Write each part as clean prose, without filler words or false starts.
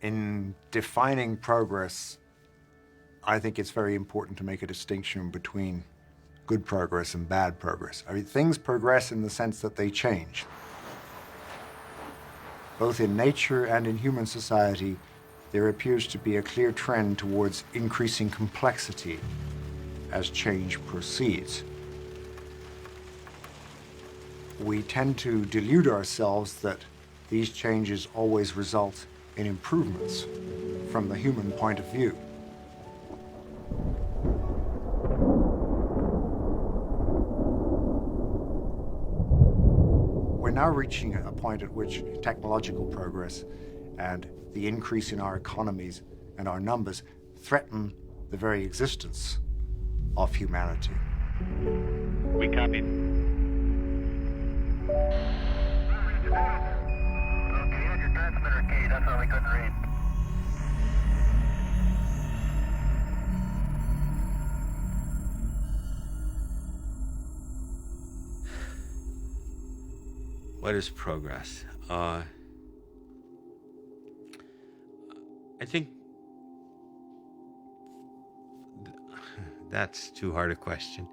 In defining progress, I think it's very important to make a distinction between good progress and bad progress. I mean, things progress in the sense that they change. Both in nature and in human society, there appears to be a clear trend towards increasing complexity as change proceeds. We tend to delude ourselves that these changes always result in improvements from the human point of view. We're now reaching a point at which technological progress and the increase in our economies and our numbers threaten the very existence of humanity. We copy. Okay, you had your transmitter key, that's why we couldn't read. What is progress? I think that's too hard a question.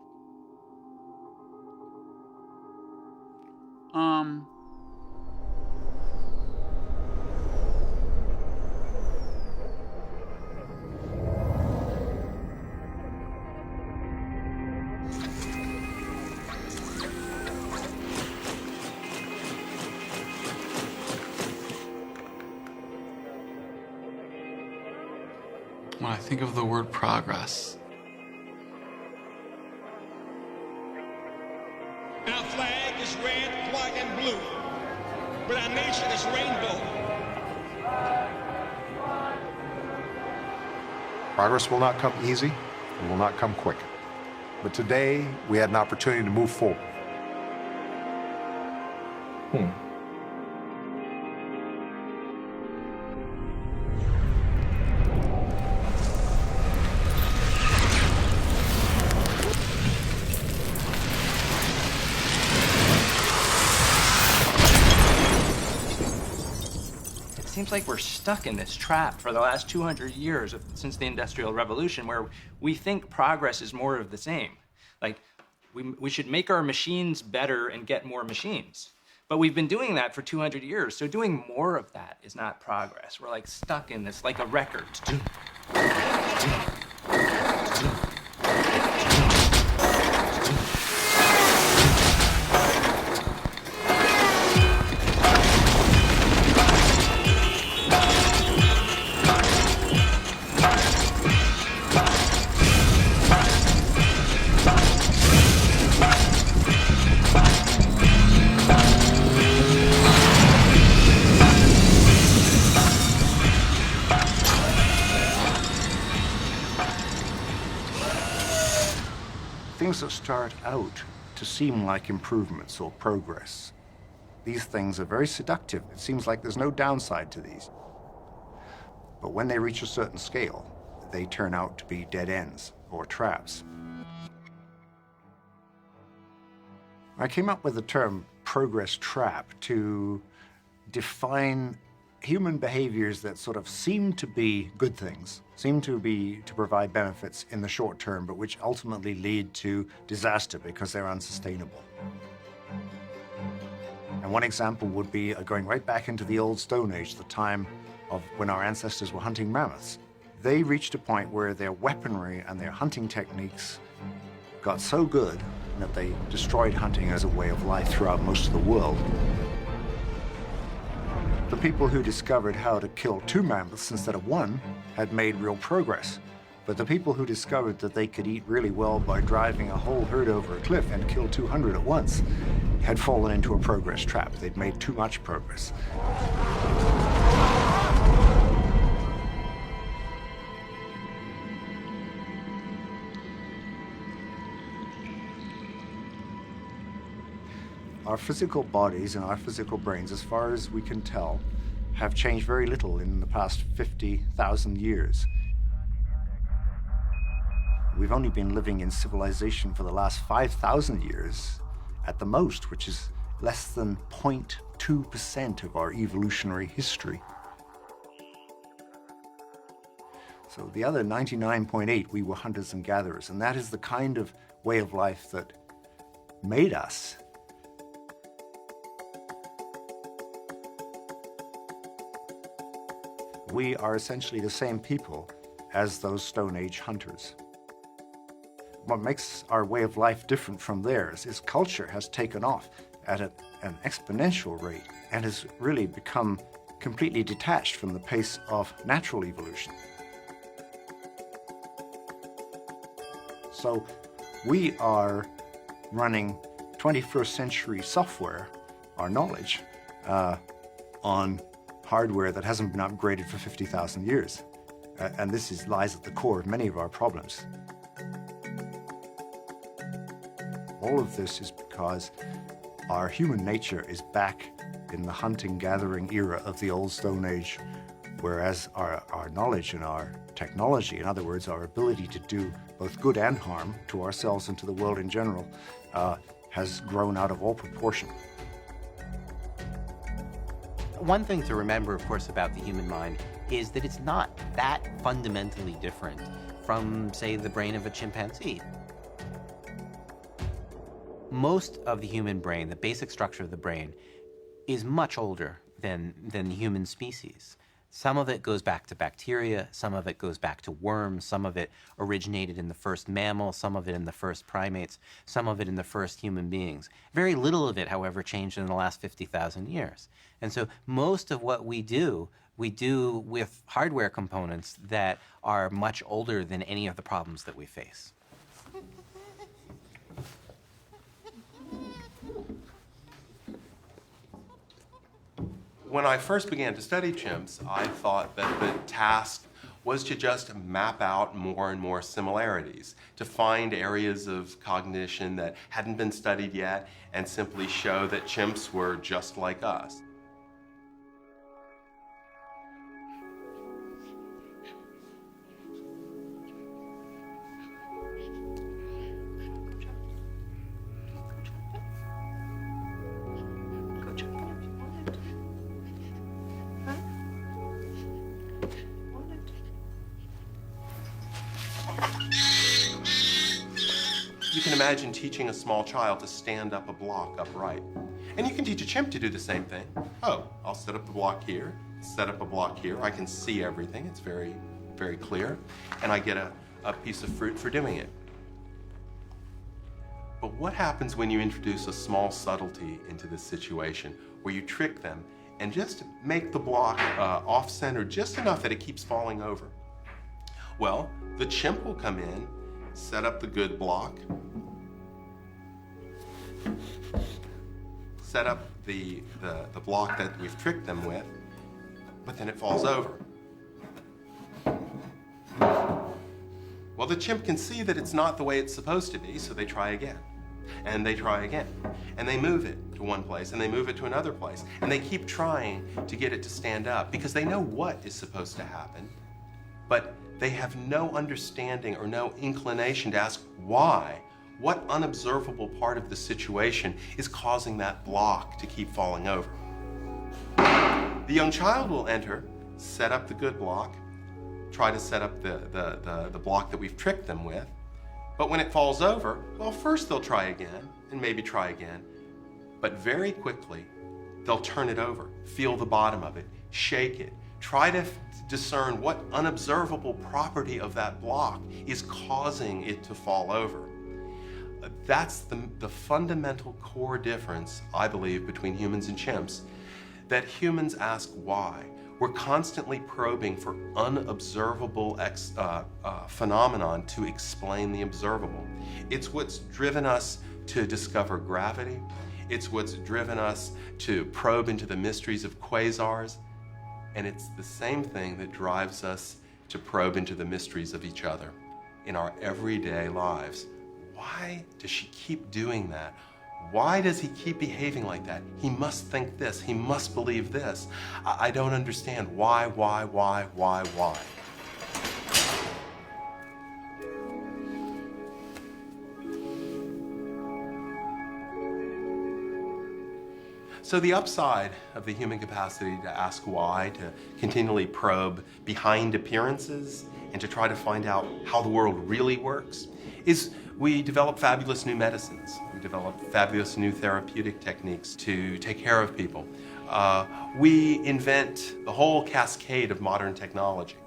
When I think of the word progress, our flag is red, white, and blue, but our nation is rainbow. Progress will not come easy, it will not come quick. But today, we had an opportunity to move forward. It seems like we're stuck in this trap for the last 200 years since the Industrial Revolution, where we think progress is more of the same. Like, we should make our machines better and get more machines. But we've been doing that for 200 years, so doing more of that is not progress. We're like stuck in this, like a record. Things that start out to seem like improvements or progress, these things are very seductive. It seems like there's no downside to these. But when they reach a certain scale, they turn out to be dead ends or traps. I came up with the term progress trap to define human behaviors that sort of seem to be good things, seem to provide benefits in the short term, but which ultimately lead to disaster because they're unsustainable. And one example would be going right back into the old Stone Age, the time of when our ancestors were hunting mammoths. They reached a point where their weaponry and their hunting techniques got so good that they destroyed hunting as a way of life throughout most of the world. The people who discovered how to kill 2 mammoths instead of 1 had made real progress. But the people who discovered that they could eat really well by driving a whole herd over a cliff and kill 200 at once had fallen into a progress trap. They'd made too much progress. Our physical bodies and our physical brains, as far as we can tell, have changed very little in the past 50,000 years. We've only been living in civilization for the last 5,000 years at the most, which is less than 0.2% of our evolutionary history. So the other 99.8, we were hunters and gatherers, and that is the kind of way of life that made us. We are essentially the same people as those Stone Age hunters. What makes our way of life different from theirs is culture has taken off at an exponential rate and has really become completely detached from the pace of natural evolution. So we are running 21st century software, our knowledge, on hardware that hasn't been upgraded for 50,000 years. And this lies at the core of many of our problems. All of this is because our human nature is back in the hunting-gathering era of the old Stone Age, whereas our knowledge and our technology, in other words, our ability to do both good and harm to ourselves and to the world in general, has grown out of all proportion. One thing to remember, of course, about the human mind is that it's not that fundamentally different from, say, the brain of a chimpanzee. Most of the human brain, the basic structure of the brain, is much older than the human species. Some of it goes back to bacteria, some of it goes back to worms, some of it originated in the first mammal, some of it in the first primates, some of it in the first human beings. Very little of it, however, changed in the last 50,000 years. And so most of what we do with hardware components that are much older than any of the problems that we face. When I first began to study chimps, I thought that the task was to just map out more and more similarities, to find areas of cognition that hadn't been studied yet, and simply show that chimps were just like us. You can imagine teaching a small child to stand up a block upright. And you can teach a chimp to do the same thing. Oh, I'll set up the block here, set up a block here. I can see everything. It's very, very clear. And I get a piece of fruit for doing it. But what happens when you introduce a small subtlety into this situation where you trick them and just make the block off-center just enough that it keeps falling over? Well, the chimp will come in, set up the good block, set up the block that we've tricked them with, but then it falls over. Well, the chimp can see that it's not the way it's supposed to be, so they try again. And they try again. And they move it to one place, and they move it to another place. And they keep trying to get it to stand up because they know what is supposed to happen, but they have no understanding or no inclination to ask why. What unobservable part of the situation is causing that block to keep falling over? The young child will enter, set up the good block, try to set up the block that we've tricked them with, but when it falls over, well, first they'll try again, and maybe try again, but very quickly, they'll turn it over, feel the bottom of it, shake it, try to discern what unobservable property of that block is causing it to fall over. That's the fundamental core difference, I believe, between humans and chimps, that humans ask why. We're constantly probing for unobservable phenomenon to explain the observable. It's what's driven us to discover gravity. It's what's driven us to probe into the mysteries of quasars. And it's the same thing that drives us to probe into the mysteries of each other in our everyday lives. Why does she keep doing that? Why does he keep behaving like that? He must think this. He must believe this. I don't understand. Why? So the upside of the human capacity to ask why, to continually probe behind appearances and to try to find out how the world really works is we develop fabulous new medicines. We develop fabulous new therapeutic techniques to take care of people. We invent the whole cascade of modern technology.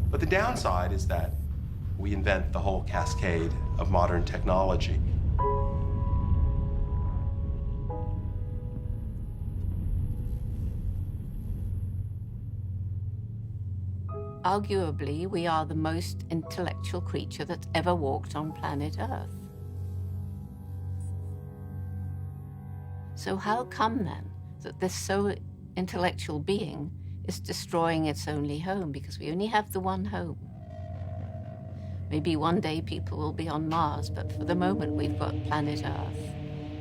But the downside is that we invent the whole cascade of modern technology. Arguably, we are the most intellectual creature that's ever walked on planet Earth. So how come then that this so intellectual being is destroying its only home? Because we only have the one home. Maybe one day people will be on Mars, but for the moment we've got planet Earth.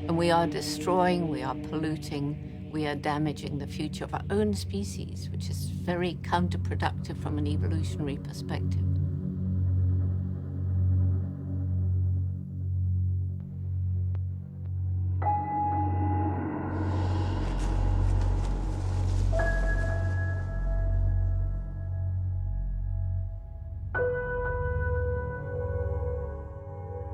And we are destroying, we are polluting, we are damaging the future of our own species, which is very counterproductive from an evolutionary perspective.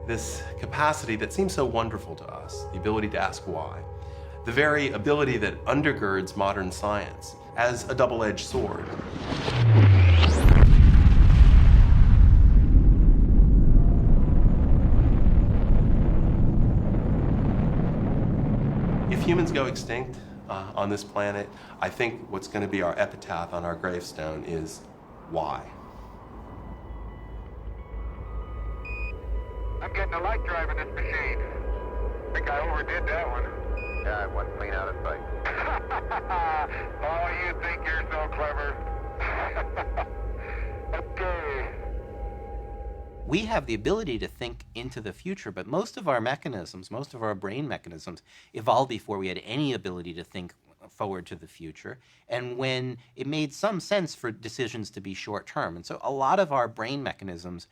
This capacity that seems so wonderful to us, the ability to ask why, the very ability that undergirds modern science as a double-edged sword. If humans go extinct on this planet, I think what's going to be our epitaph on our gravestone is why. I'm getting a light driving this machine. I think I overdid that one. Yeah, it went clean out of sight. Oh, you think you're so clever. Okay. We have the ability to think into the future, but most of our mechanisms, most of our brain mechanisms evolved before we had any ability to think forward to the future, and when it made some sense for decisions to be short-term. And so a lot of our brain mechanisms,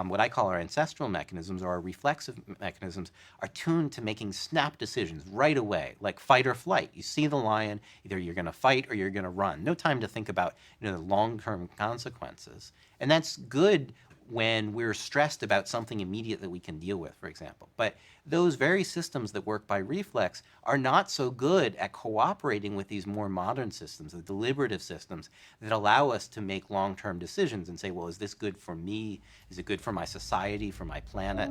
what I call our ancestral mechanisms or our reflexive mechanisms, are tuned to making snap decisions right away, like fight or flight. You see the lion, either you're going to fight or you're going to run. No time to think about the long-term consequences. And that's good when we're stressed about something immediate that we can deal with, for example. But those very systems that work by reflex are not so good at cooperating with these more modern systems, the deliberative systems that allow us to make long-term decisions and say, well, is this good for me? Is it good for my society, for my planet?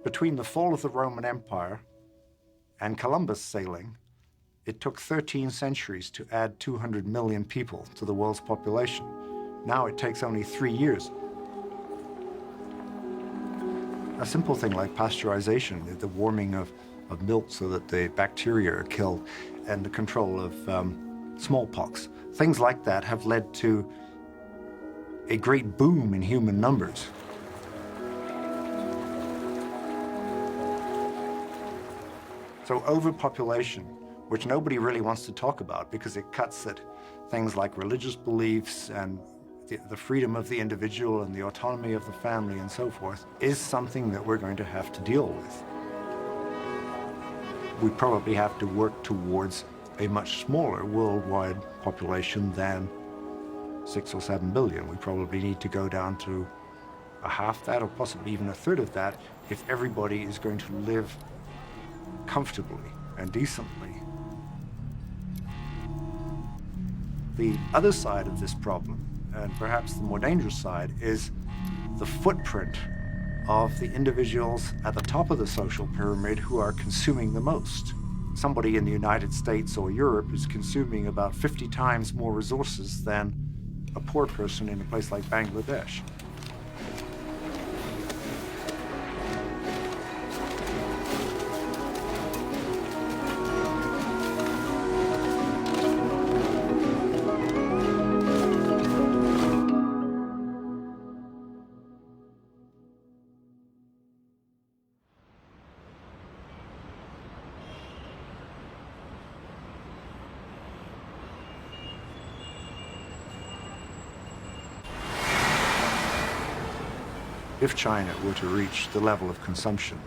Between the fall of the Roman Empire and Columbus sailing, it took 13 centuries to add 200 million people to the world's population. Now it takes only 3 years. A simple thing like pasteurization, the warming of milk so that the bacteria are killed, and the control of smallpox, things like that have led to a great boom in human numbers. So overpopulation, which nobody really wants to talk about because it cuts at things like religious beliefs and the freedom of the individual and the autonomy of the family and so forth, is something that we're going to have to deal with. We probably have to work towards a much smaller worldwide population than 6 or 7 billion. We probably need to go down to a half that or possibly even a third of that if everybody is going to live comfortably and decently. The other side of this problem, and perhaps the more dangerous side, is the footprint of the individuals at the top of the social pyramid who are consuming the most. Somebody in the United States or Europe is consuming about 50 times more resources than a poor person in a place like Bangladesh. If China were to reach the level of consumption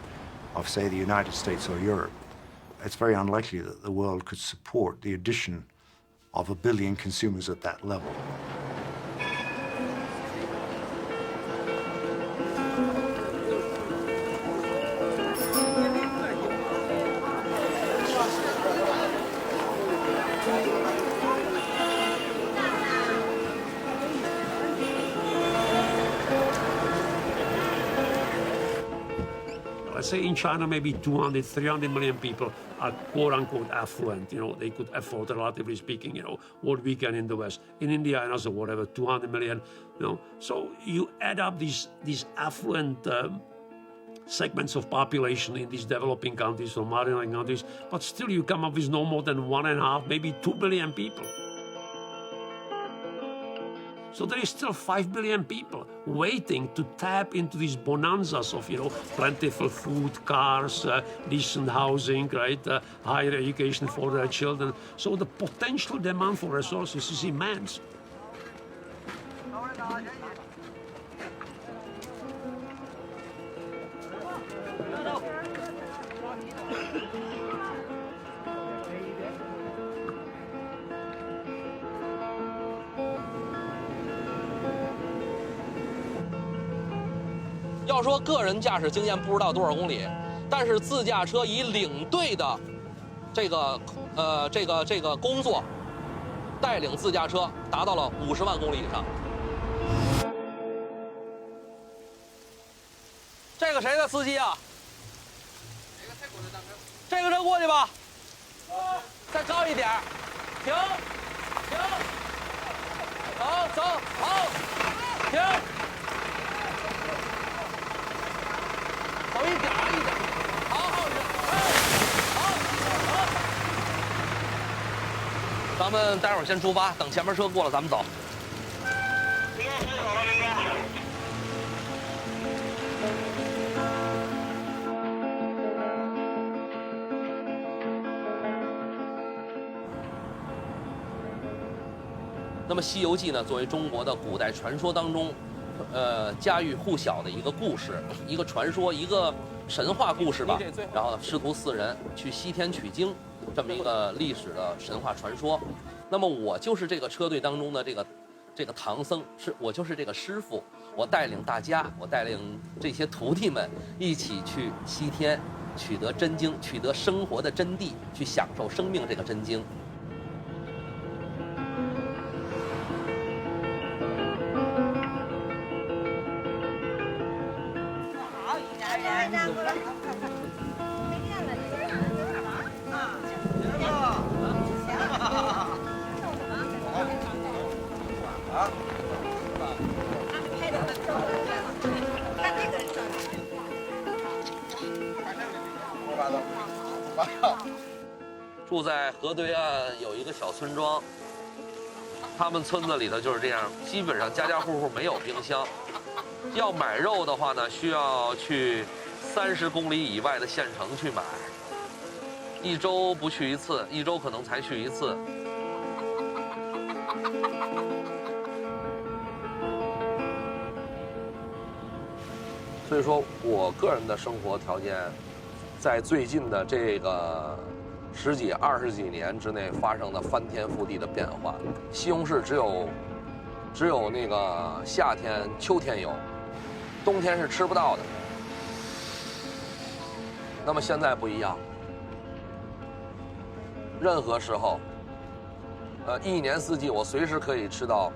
of, say, the United States or Europe, it's very unlikely that the world could support the addition of 1 billion consumers at that level. Let's say in China, maybe 200, 300 million people are quote-unquote affluent. You know, they could afford, relatively speaking, you know, what we can in the West. In India, and also whatever, 200 million, you know. So you add up these affluent segments of population in these developing countries or marginalized countries, but still you come up with no more than 1.5, maybe 2 billion people. So there is still 5 billion people waiting to tap into these bonanzas of, you know, plentiful food, cars, decent housing, right, higher education for their children. So the potential demand for resources is immense. 要说个人驾驶经验不知道多少公里，但是自驾车以领队的这个工作，带领自驾车达到了50万公里以上。这个谁的司机啊？这个车过去吧，再高一点，停，停，走，好，停。 走一点，好，咱们待会儿先出发，等前面车过了咱们走。那么《西游记》呢，作为中国的古代传说当中。 家喻户晓的一个故事，一个传说，一个神话故事吧。然后师徒4人去西天取经，这么一个历史的神话传说。那么我就是这个车队当中的这个唐僧，我就是这个师傅，我带领大家，我带领这些徒弟们一起去西天，取得真经，取得生活的真谛，去享受生命这个真经。 住在河对岸有一个小村庄，他们村子里头就是这样，基本上家家户户没有冰箱。要买肉的话呢，需要去30公里以外的县城去买，一周不去一次，一周可能才去一次。所以说我个人的生活条件，在最近的这个10几、20几年之内发生了翻天覆地的变化。西红柿只有那个夏天、秋天有，冬天是吃不到的。那么现在不一样，任何时候，一年四季我随时可以吃到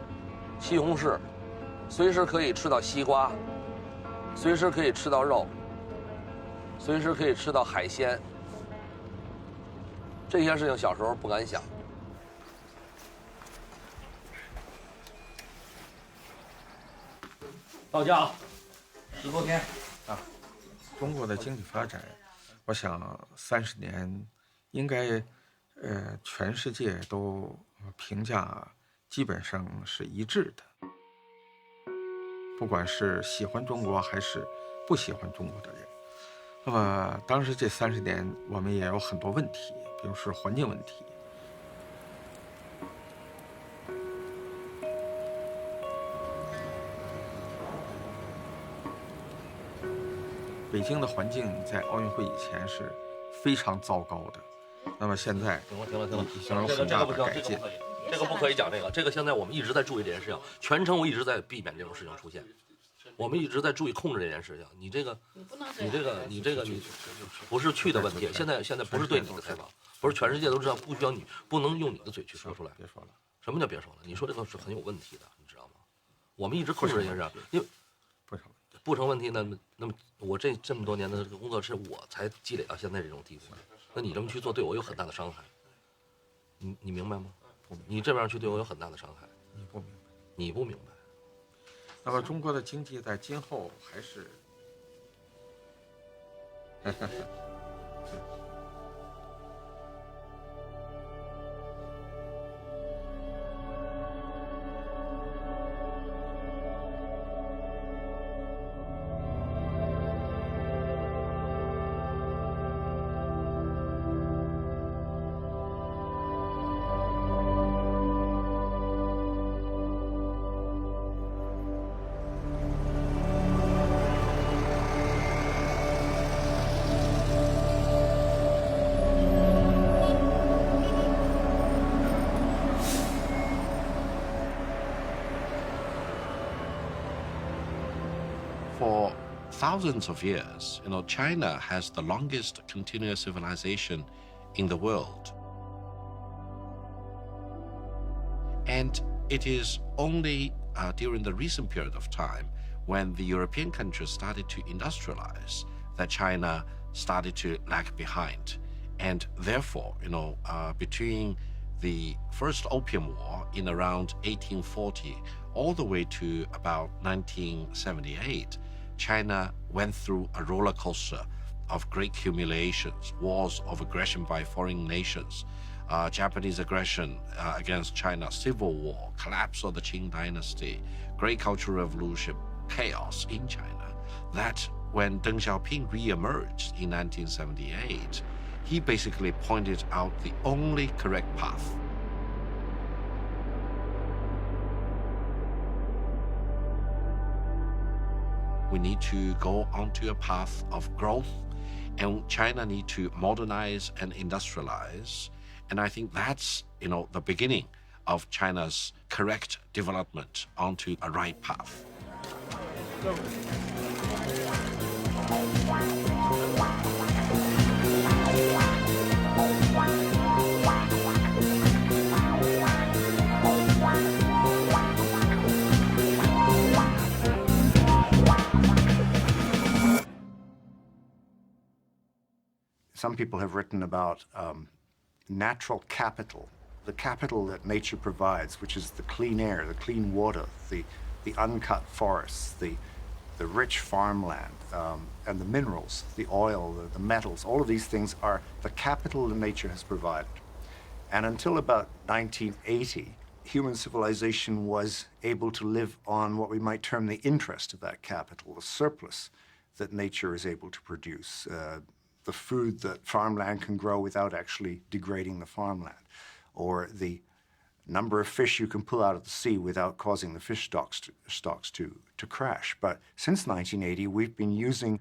西红柿，随时可以吃到西瓜，随时可以吃到肉，随时可以吃到海鲜。这些事情小时候不敢想。到家10多天啊。中国的经济发展，我想30年应该，全世界都评价基本上是一致的。不管是喜欢中国还是不喜欢中国的人，那么当时这30年我们也有很多问题，比如是环境问题。北京的环境在奥运会以前是非常糟糕的，那么现在停了，已经有很大的改进。这个不可以讲这个现在我们一直在注意这件事情，全程我一直在避免这种事情出现，我们一直在注意控制这件事情。你这个不是去的问题，现在不是对你的采访，不是全世界都知道，不需要你不能用你的嘴去说出来。别说了，什么叫别说了？你说这个是很有问题的，你知道吗？我们一直控制这件事，因为不成问题，那么我这么多年的工作是我才积累到现在这种地步，那你这么去做对我有很大的伤害，你明白吗？你这样去对我有很大的伤害，你不明白。那么中国的经济在今后还是，For thousands of years, China has the longest continuous civilization in the world. And it is only during the recent period of time when the European countries started to industrialize that China started to lag behind. And therefore, between the first Opium War in around 1840 all the way to about 1978, China went through a roller coaster of great humiliations, wars of aggression by foreign nations, Japanese aggression against China, civil war, collapse of the Qing dynasty, great cultural revolution, chaos in China. That when Deng Xiaoping re-emerged in 1978, he basically pointed out the only correct path. We need to go onto a path of growth, and China need to modernize and industrialize. And I think that's, the beginning of China's correct development onto a right path. Some people have written about natural capital, the capital that nature provides, which is the clean air, the clean water, the uncut forests, the rich farmland, and the minerals, the oil, the metals. All of these things are the capital that nature has provided. And until about 1980, human civilization was able to live on what we might term the interest of that capital, the surplus that nature is able to produce. The food that farmland can grow without actually degrading the farmland, or the number of fish you can pull out of the sea without causing the fish stocks to crash. But since 1980, we've been using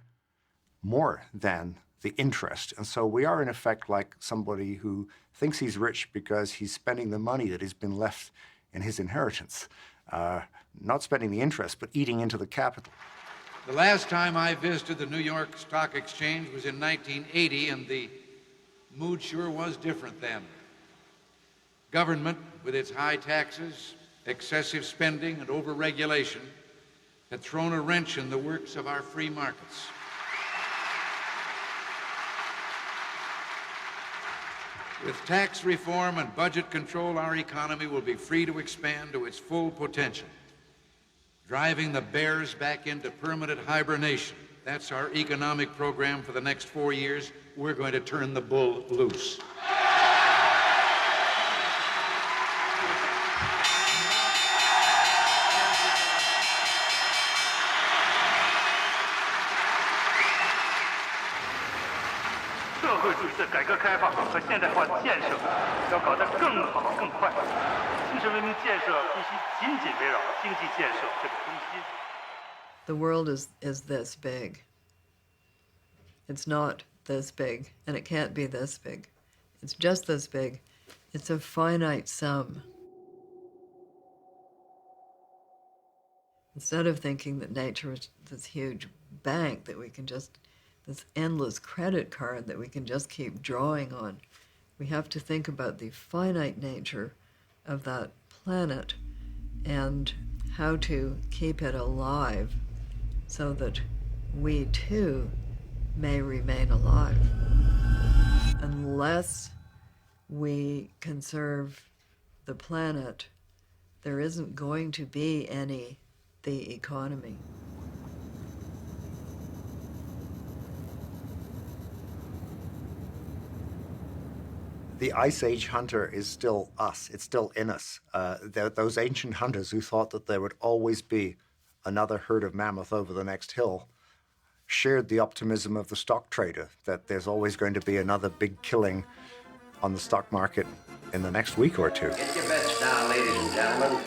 more than the interest. And so we are, in effect, like somebody who thinks he's rich because he's spending the money that has been left in his inheritance, not spending the interest, but eating into the capital. The last time I visited the New York Stock Exchange was in 1980, and the mood sure was different then. Government, with its high taxes, excessive spending, and overregulation, had thrown a wrench in the works of our free markets. With tax reform and budget control, our economy will be free to expand to its full potential, driving the bears back into permanent hibernation. That's our economic program for the next 4 years. We're going to turn the bull loose. The world is this big. It's not this big, and it can't be this big. It's just this big. It's a finite sum. Instead of thinking that nature is this huge bank that we can just, this endless credit card that we can just keep drawing on, we have to think about the finite nature of that planet and how to keep it alive so that we too may remain alive. Unless we conserve the planet, there isn't going to be the economy. The Ice Age hunter is still us. It's still in us. Those ancient hunters who thought that there would always be another herd of mammoth over the next hill shared the optimism of the stock trader that there's always going to be another big killing on the stock market in the next week or two. Get your bets down, ladies and gentlemen.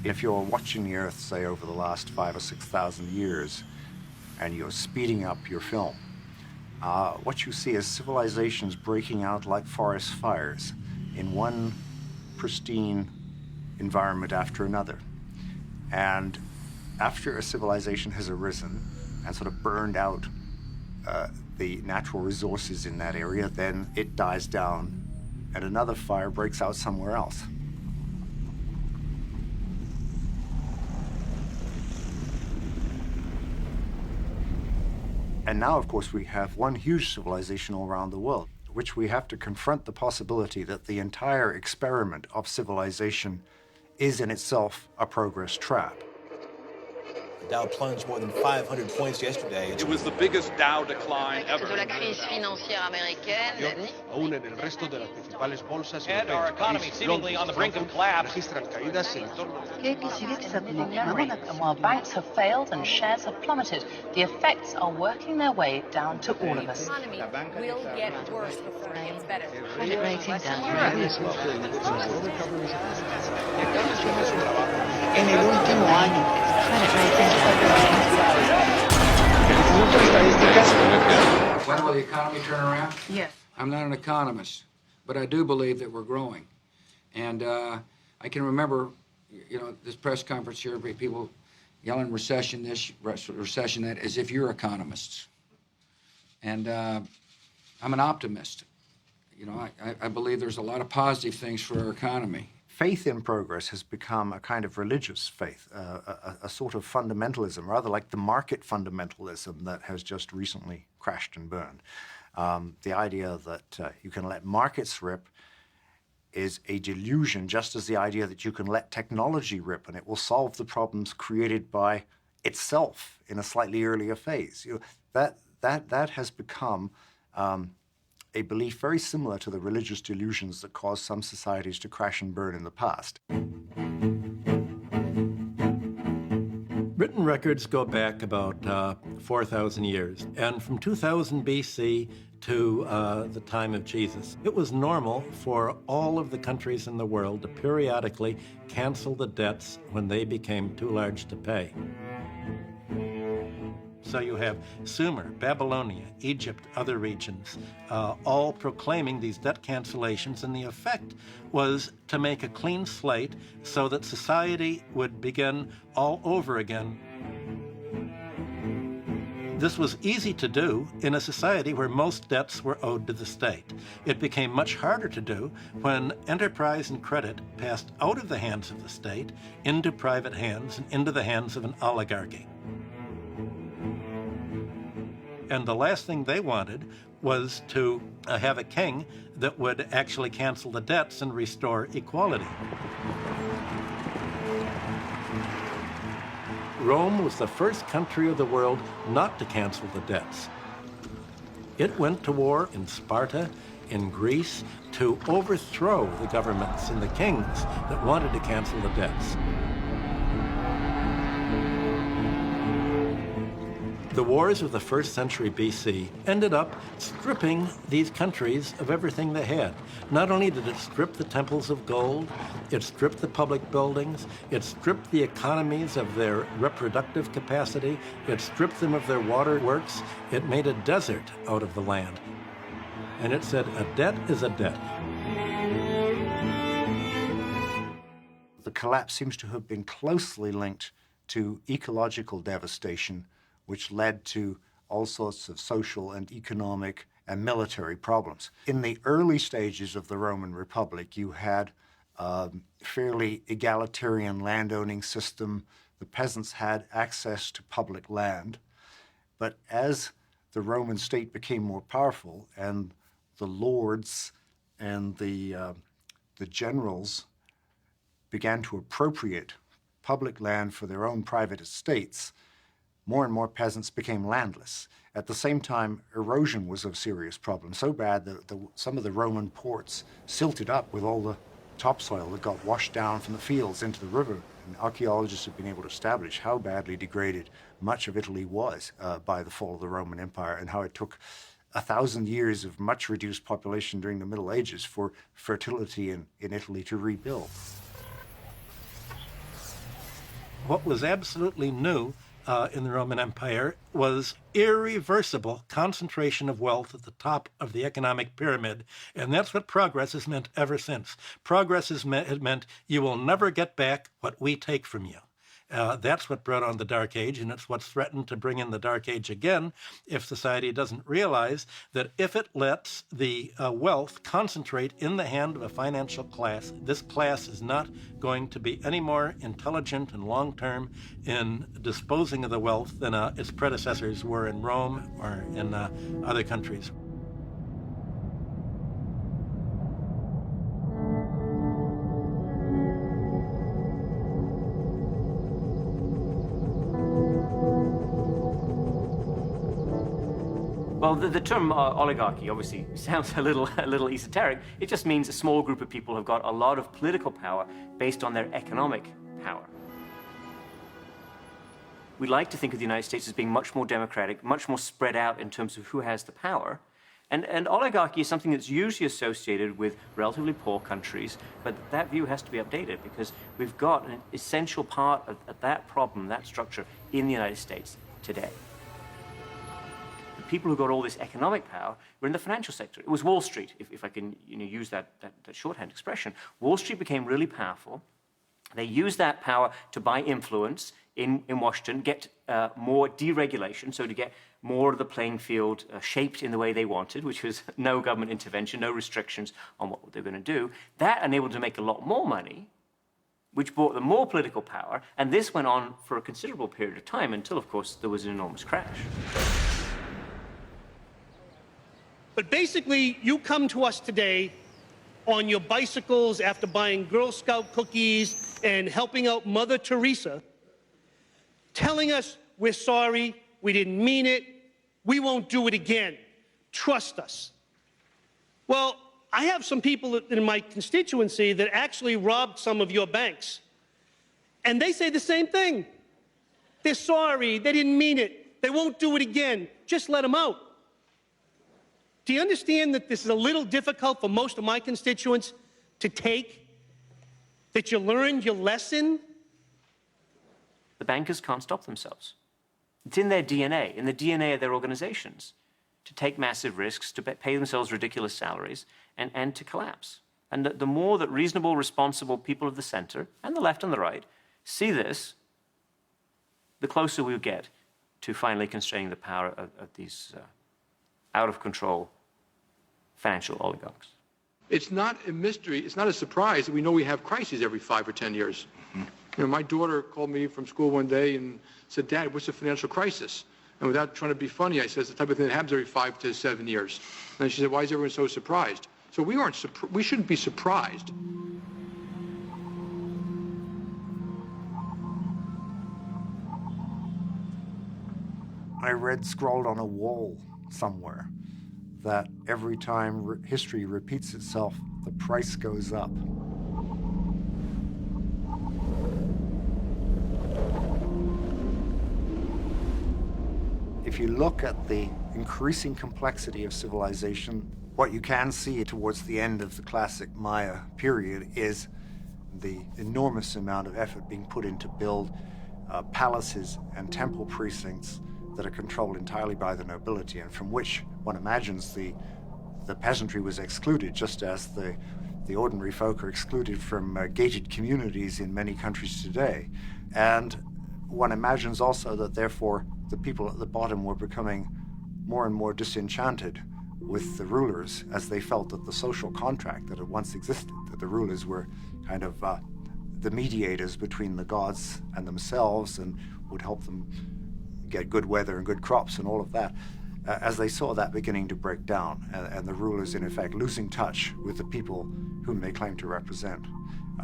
If you're watching the Earth, say, over the last 5,000 or 6,000 years, and you're speeding up your film, what you see is civilizations breaking out like forest fires in one pristine environment after another. And after a civilization has arisen and sort of burned out the natural resources in that area, then it dies down and another fire breaks out somewhere else. And now, of course, we have one huge civilization all around the world, which we have to confront the possibility that the entire experiment of civilization is in itself a progress trap. The Dow plunged more than 500 points yesterday. It was the biggest Dow decline ever. La crise financière américaine. Aún en el resto de las principales bolsas And our economy seemingly on the brink of collapse. And while banks have failed and shares have plummeted, the effects are working their way down to all of us. The economy will get worse before it gets better. Credit rating down. En el último año. Credit rating. When will the economy turn around? Yes. I'm not an economist, but I do believe that we're growing. And I can remember, this press conference here, people yelling recession this, recession that, as if you're economists. And I'm an optimist. I believe there's a lot of positive things for our economy. Faith in progress has become a kind of religious faith, a sort of fundamentalism, rather like the market fundamentalism that has just recently crashed and burned. The idea that you can let markets rip is a delusion, just as the idea that you can let technology rip and it will solve the problems created by itself in a slightly earlier phase. That has become a belief very similar to the religious delusions that caused some societies to crash and burn in the past. Written records go back about 4,000 years, and from 2000 BC to the time of Jesus, it was normal for all of the countries in the world to periodically cancel the debts when they became too large to pay. So you have Sumer, Babylonia, Egypt, other regions, all proclaiming these debt cancellations, and the effect was to make a clean slate so that society would begin all over again. This was easy to do in a society where most debts were owed to the state. It became much harder to do when enterprise and credit passed out of the hands of the state into private hands and into the hands of an oligarchy. And the last thing they wanted was to have a king that would actually cancel the debts and restore equality. Rome was the first country of the world not to cancel the debts. It went to war in Sparta, in Greece, to overthrow the governments and the kings that wanted to cancel the debts. The wars of the 1st century BC ended up stripping these countries of everything they had. Not only did it strip the temples of gold, it stripped the public buildings, it stripped the economies of their reproductive capacity, it stripped them of their waterworks, it made a desert out of the land. And it said, a debt is a debt. The collapse seems to have been closely linked to ecological devastation, which led to all sorts of social and economic and military problems. In the early stages of the Roman Republic, you had a fairly egalitarian landowning system. The peasants had access to public land. But as the Roman state became more powerful and the lords and the generals began to appropriate public land for their own private estates, more and more peasants became landless. At the same time, erosion was a serious problem, so bad that some of the Roman ports silted up with all the topsoil that got washed down from the fields into the river. And archaeologists have been able to establish how badly degraded much of Italy was by the fall of the Roman Empire, and how it took 1,000 years of much reduced population during the Middle Ages for fertility in Italy to rebuild. What was absolutely new in the Roman Empire was irreversible concentration of wealth at the top of the economic pyramid. And that's what progress has meant ever since. Progress has meant you will never get back what we take from you. That's what brought on the Dark Age, and it's what's threatened to bring in the Dark Age again if society doesn't realize that if it lets the wealth concentrate in the hand of a financial class, this class is not going to be any more intelligent and long-term in disposing of the wealth than its predecessors were in Rome or in other countries. Well, the term oligarchy obviously sounds a little esoteric. It just means a small group of people have got a lot of political power based on their economic power. We like to think of the United States as being much more democratic, much more spread out in terms of who has the power. And oligarchy is something that's usually associated with relatively poor countries, but that view has to be updated because we've got an essential part of that problem, that structure, in the United States today. People who got all this economic power were in the financial sector. It was Wall Street, if I can use that shorthand expression. Wall Street became really powerful. They used that power to buy influence in Washington, get more deregulation, so to get more of the playing field shaped in the way they wanted, which was no government intervention, no restrictions on what they were going to do. That enabled them to make a lot more money, which brought them more political power, and this went on for a considerable period of time until, of course, there was an enormous crash. But basically, you come to us today on your bicycles after buying Girl Scout cookies and helping out Mother Teresa, telling us we're sorry, we didn't mean it, we won't do it again, trust us. Well, I have some people in my constituency that actually robbed some of your banks, and they say the same thing. They're sorry, they didn't mean it, they won't do it again, just let them out. Do you understand that this is a little difficult for most of my constituents to take? That you learned your lesson? The bankers can't stop themselves. It's in their DNA, in the DNA of their organizations, to take massive risks, to pay themselves ridiculous salaries, and to collapse. And the more that reasonable, responsible people of the center, and the left and the right, see this, the closer we'll get to finally constraining the power of these out-of-control financial oligarchs. It's not a mystery, it's not a surprise that we know we have crises every 5 or 10 years. You know, my daughter called me from school one day and said, Dad, what's a financial crisis? And without trying to be funny, I said, it's the type of thing that happens every 5 to 7 years. And she said, why is everyone so surprised? So we shouldn't be surprised. I read scrawled on a wall somewhere that every time history repeats itself, the price goes up. If you look at the increasing complexity of civilization, what you can see towards the end of the classic Maya period is the enormous amount of effort being put in to build palaces and temple precincts that are controlled entirely by the nobility, and from which one imagines the peasantry was excluded, just as the ordinary folk are excluded from gated communities in many countries today. And one imagines also that therefore the people at the bottom were becoming more and more disenchanted with the rulers, as they felt that the social contract that had once existed, that the rulers were kind of the mediators between the gods and themselves and would help them get good weather and good crops and all of that, as they saw that beginning to break down and the rulers in effect losing touch with the people whom they claim to represent.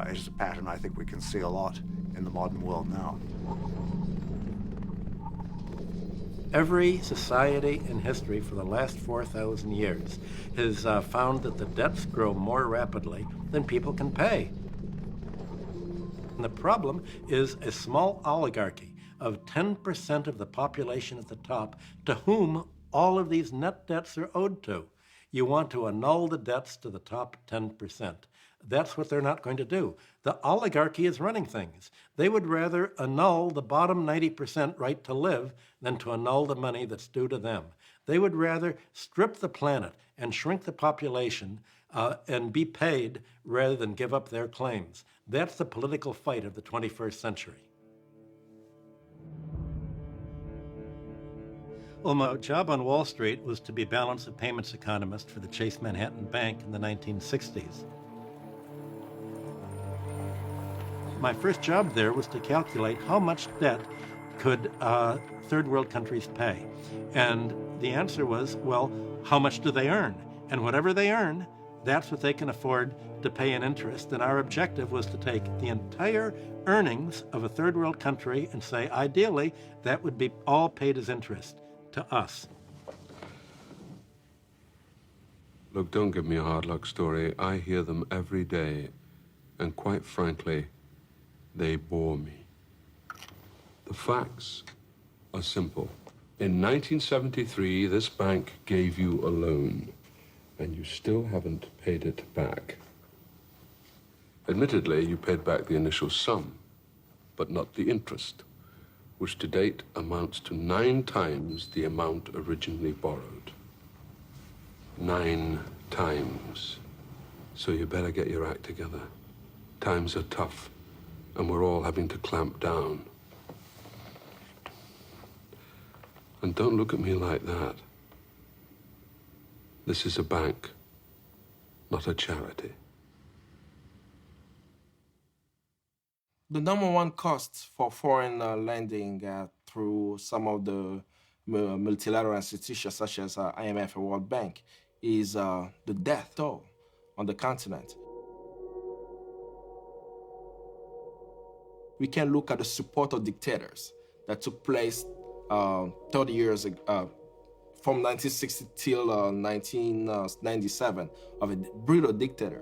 It is a pattern I think we can see a lot in the modern world now. Every society in history for the last 4,000 years has found that the debts grow more rapidly than people can pay. And the problem is a small oligarchy of 10% of the population at the top to whom all of these net debts are owed to. You want to annul the debts to the top 10%. That's what they're not going to do. The oligarchy is running things. They would rather annul the bottom 90% right to live than to annul the money that's due to them. They would rather strip the planet and shrink the population and be paid rather than give up their claims. That's the political fight of the 21st century. Well, my job on Wall Street was to be balance of payments economist for the Chase Manhattan Bank in the 1960s. My first job there was to calculate how much debt could third world countries pay. And the answer was, well, how much do they earn? And whatever they earn, that's what they can afford to pay in interest. And our objective was to take the entire earnings of a third world country and say, ideally, that would be all paid as interest to us. Look, don't give me a hard luck story. I hear them every day, and quite frankly, they bore me. The facts are simple. In 1973, this bank gave you a loan, and you still haven't paid it back. Admittedly, you paid back the initial sum, but not the interest, which to date amounts to 9 times the amount originally borrowed. 9 times. So you better get your act together. Times are tough, and we're all having to clamp down. And don't look at me like that. This is a bank, not a charity. The number one cost for foreign lending through some of the multilateral institutions such as IMF and World Bank is the death toll on the continent. We can look at the support of dictators that took place 30 years ago, from 1960 till 1997, of a brutal dictator.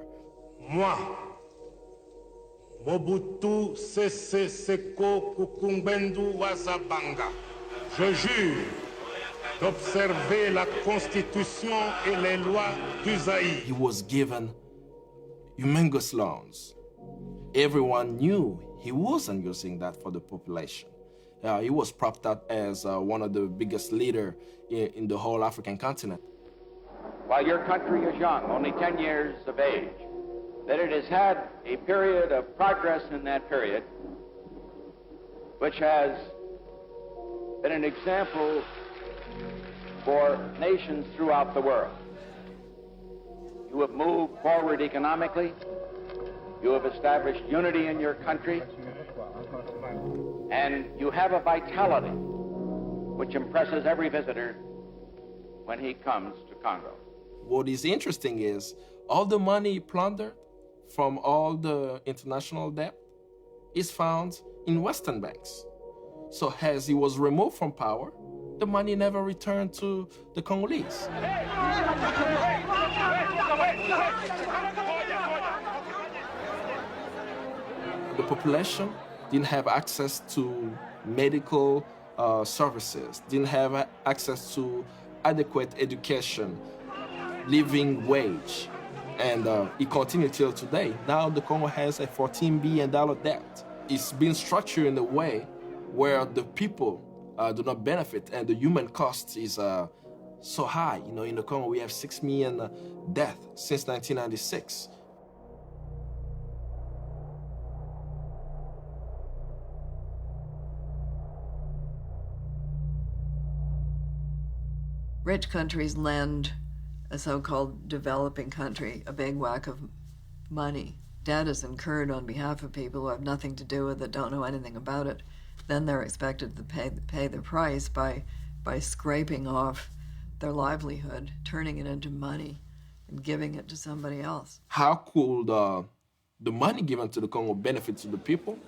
Moi, Mobutu Sese Seko Kukumbendo Wazabanga, je jure d'observer la Constitution et les lois du Zaïre. He was given humongous loans. Everyone knew he wasn't using that for the population. He was propped up as one of the biggest leaders in the whole African continent. While your country is young, only 10 years of age, that it has had a period of progress in that period, which has been an example for nations throughout the world. You have moved forward economically. You have established unity in your country. And you have a vitality which impresses every visitor when he comes to Congo. What is interesting is all the money plundered from all the international debt is found in Western banks. So as he was removed from power, the money never returned to the Congolese. The population didn't have access to medical services, didn't have access to adequate education, living wage, and it continued till today. Now the Congo has a $14 billion debt. It's been structured in a way where the people do not benefit, and the human cost is so high. You know, in the Congo we have 6 million deaths since 1996. Rich countries lend a so-called developing country a big whack of money. Debt is incurred on behalf of people who have nothing to do with it, don't know anything about it. Then they're expected to pay the price by scraping off their livelihood, turning it into money, and giving it to somebody else. How could the money given to the Congo benefit to the people?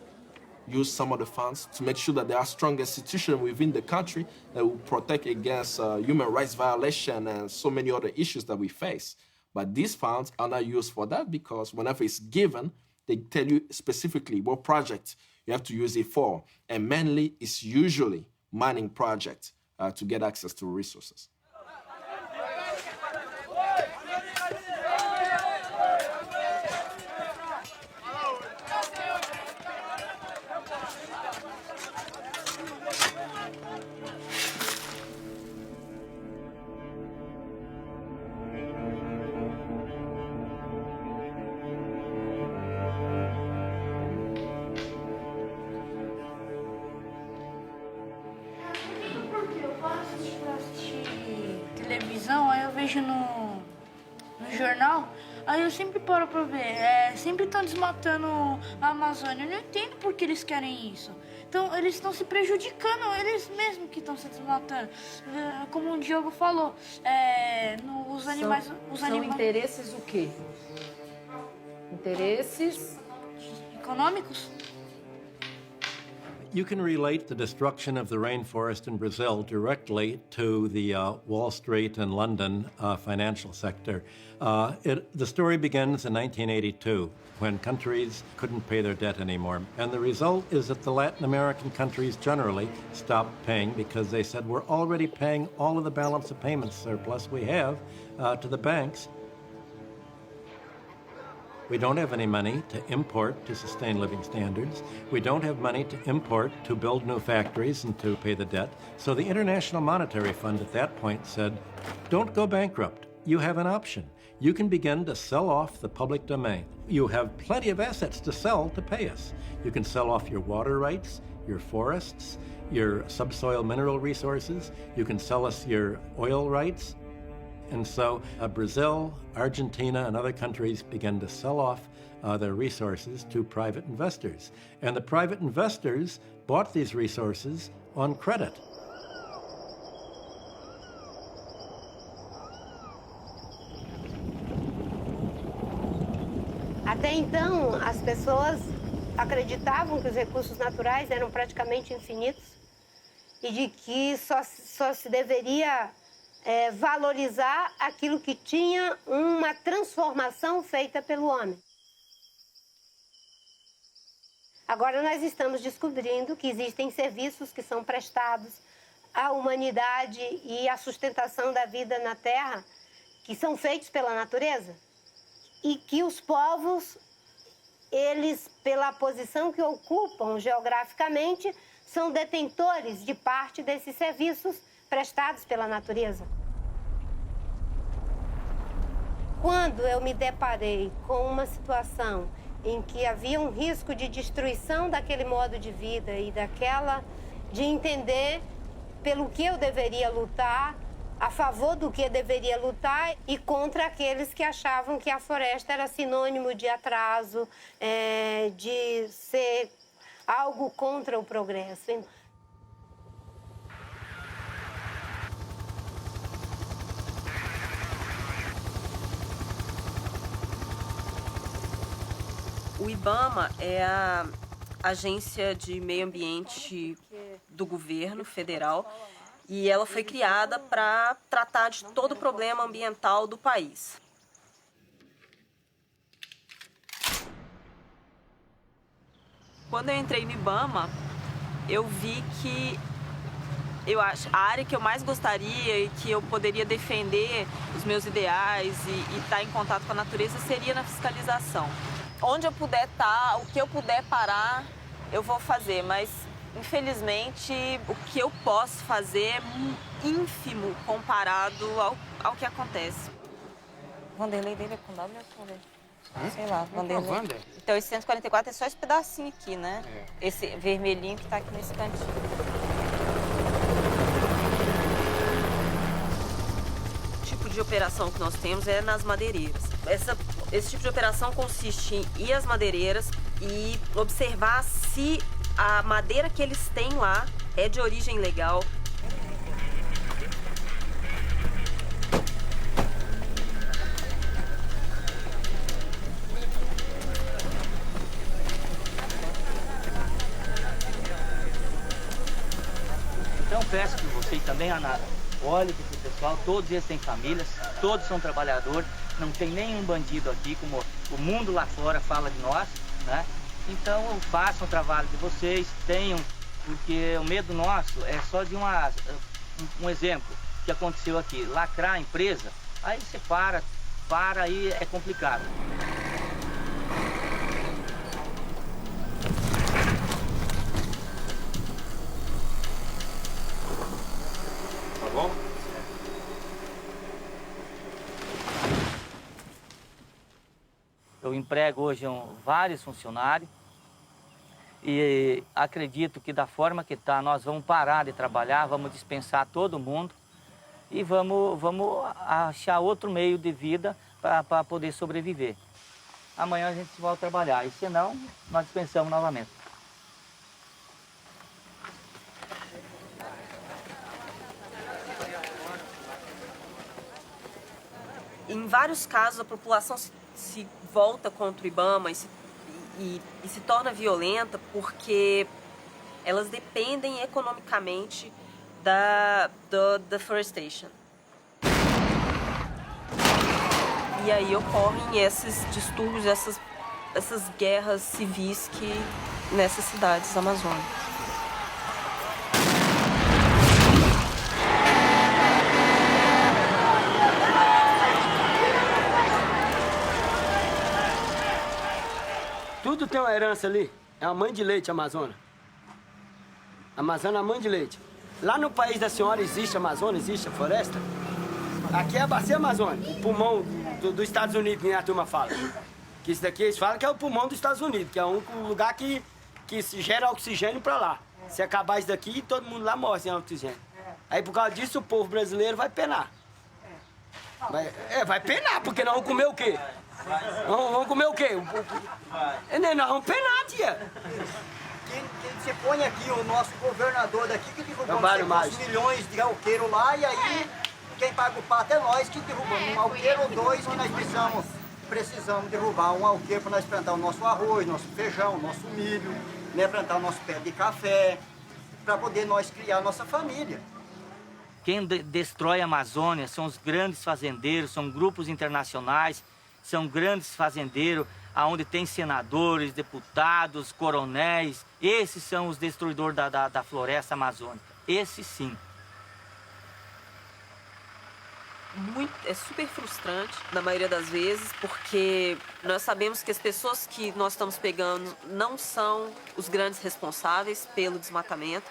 Use some of the funds to make sure that there are strong institutions within the country that will protect against human rights violation and so many other issues that we face. But these funds are not used for that because whenever it's given, they tell you specifically what project you have to use it for. And mainly, it's usually mining projects to get access to resources. Aí eu vejo no jornal, aí eu sempre paro pra ver, sempre estão desmatando a Amazônia. Eu não entendo por que eles querem isso. Então, eles estão se prejudicando, eles mesmos que estão se desmatando. Como o Diogo falou, os animais... São interesses o quê? Interesses... econômicos? You can relate the destruction of the rainforest in Brazil directly to the Wall Street and London financial sector. The story begins in 1982, when countries couldn't pay their debt anymore. And the result is that the Latin American countries generally stopped paying because they said, we're already paying all of the balance of payments surplus we have to the banks. We don't have any money to import to sustain living standards. We don't have money to import to build new factories and to pay the debt. So the International Monetary Fund at that point said, don't go bankrupt. You have an option. You can begin to sell off the public domain. You have plenty of assets to sell to pay us. You can sell off your water rights, your forests, your subsoil mineral resources. You can sell us your oil rights. And so Brazil, Argentina, and other countries began to sell off their resources to private investors. And the private investors bought these resources on credit. Até então, as pessoas acreditavam que os recursos naturais eram praticamente infinitos e de que só se deveria valorizar aquilo que tinha uma transformação feita pelo homem. Agora nós estamos descobrindo que existem serviços que são prestados à humanidade e à sustentação da vida na Terra, que são feitos pela natureza, e que os povos, eles, pela posição que ocupam geograficamente, são detentores de parte desses serviços prestados pela natureza. Quando eu me deparei com uma situação em que havia um risco de destruição daquele modo de vida e de entender pelo que eu deveria lutar, a favor do que eu deveria lutar e contra aqueles que achavam que a floresta era sinônimo de atraso, de ser algo contra o progresso. O IBAMA é a agência de meio ambiente do governo federal E ela foi criada para tratar de todo o problema ambiental do país. Quando eu entrei no IBAMA, eu vi que a área que eu mais gostaria e que eu poderia defender os meus ideais e estar em contato com a natureza seria na fiscalização. Onde eu puder estar, o que eu puder parar, eu vou fazer, mas infelizmente o que eu posso fazer é ínfimo comparado ao que acontece. Vanderlei dele é com W ou com D? Sei lá, Vander. Então esse 144 é só esse pedacinho aqui, né? Esse vermelhinho que tá aqui nesse cantinho. O tipo de operação que nós temos é nas madeireiras. Esse tipo de operação consiste em ir às madeireiras e observar se a madeira que eles têm lá é de origem legal. Então peço que você também, Ana, olhe para esse pessoal, todos eles têm famílias, todos são trabalhadores, não tem nenhum bandido aqui, como o mundo lá fora fala de nós, né? Então façam o trabalho de vocês, tenham, porque o medo nosso é só de um exemplo que aconteceu aqui, lacrar a empresa, aí você para, aí é complicado. Tá bom? Eu emprego hoje vários funcionários e acredito que da forma que está, nós vamos parar de trabalhar, vamos dispensar todo mundo e vamos achar outro meio de vida para poder sobreviver. Amanhã a gente volta a trabalhar e senão nós dispensamos novamente. Em vários casos, a população se volta contra o IBAMA e se torna violenta porque elas dependem economicamente da deforestation. E aí ocorrem esses distúrbios, essas guerras civis nessas cidades amazônicas. Tudo tem uma herança ali. É uma mãe de leite, Amazônia. Amazônia é uma mãe de leite. Lá no país da senhora existe a Amazônia, existe a floresta. Aqui é a bacia amazônica, o pulmão dos Estados Unidos, que a turma fala. Que isso daqui eles falam que é o pulmão dos Estados Unidos, que é o único lugar que se gera oxigênio pra lá. Se acabar isso daqui, todo mundo lá morre sem oxigênio. Aí por causa disso o povo brasileiro vai penar. Vai penar, porque nós vamos comer o quê? Vamos comer o quê? Nós vamos penar, tia. Quem você põe aqui, o nosso governador daqui, que derrubou uns milhões de alqueiro lá, e aí quem paga o pato é nós que derrubamos um alqueiro ou dois que nós precisamos derrubar um alqueiro para nós plantar o nosso arroz, nosso feijão, nosso milho, né, plantar o nosso pé de café, para poder nós criar a nossa família. Quem destrói a Amazônia são os grandes fazendeiros, são grupos internacionais, são grandes fazendeiros, onde tem senadores, deputados, coronéis. Esses são os destruidores da floresta amazônica. Esses sim. É super frustrante, na maioria das vezes, porque nós sabemos que as pessoas que nós estamos pegando não são os grandes responsáveis pelo desmatamento.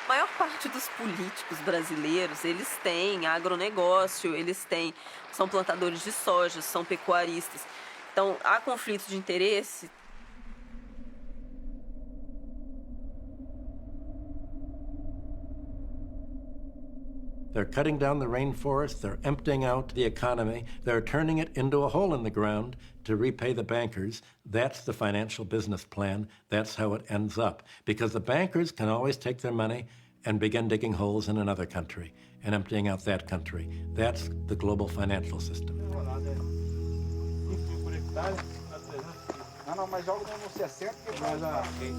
A maior parte dos políticos brasileiros, eles têm agronegócio, são plantadores de soja, são pecuaristas. Então, há conflitos de interesse. They're cutting down the rainforest, they're emptying out the economy, they're turning it into a hole in the ground to repay the bankers. That's the financial business plan. That's how it ends up. Because the bankers can always take their money and begin digging holes in another country and emptying out that country. That's the global financial system. Não, mas joga no 60 que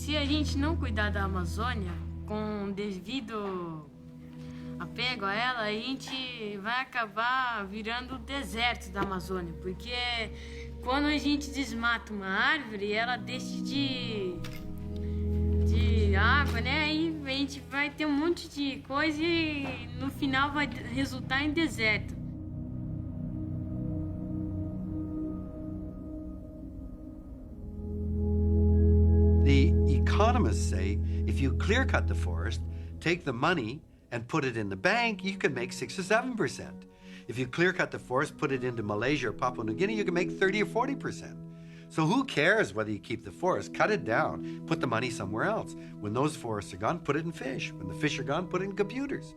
se a gente não cuidar da Amazônia com devido apego a ela, a gente vai acabar virando o deserto da Amazônia, porque quando a gente desmata uma árvore, ela deixa de água, né? Aí a gente vai ter um monte de coisa e no final vai resultar em deserto. The economists say if you clear cut the forest, take the money and put it in the bank, you can make 6 or 7%. If you clear cut the forest, put it into Malaysia or Papua New Guinea, you can make 30 or 40%. So who cares whether you keep the forest? Cut it down, put the money somewhere else. When those forests are gone, put it in fish. When the fish are gone, put it in computers.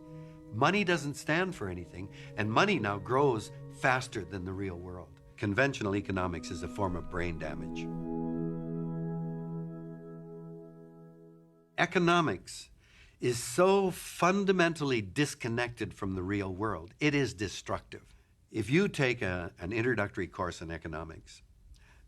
Money doesn't stand for anything, and money now grows faster than the real world. Conventional economics is a form of brain damage. Economics is so fundamentally disconnected from the real world, it is destructive. If you take an introductory course in economics,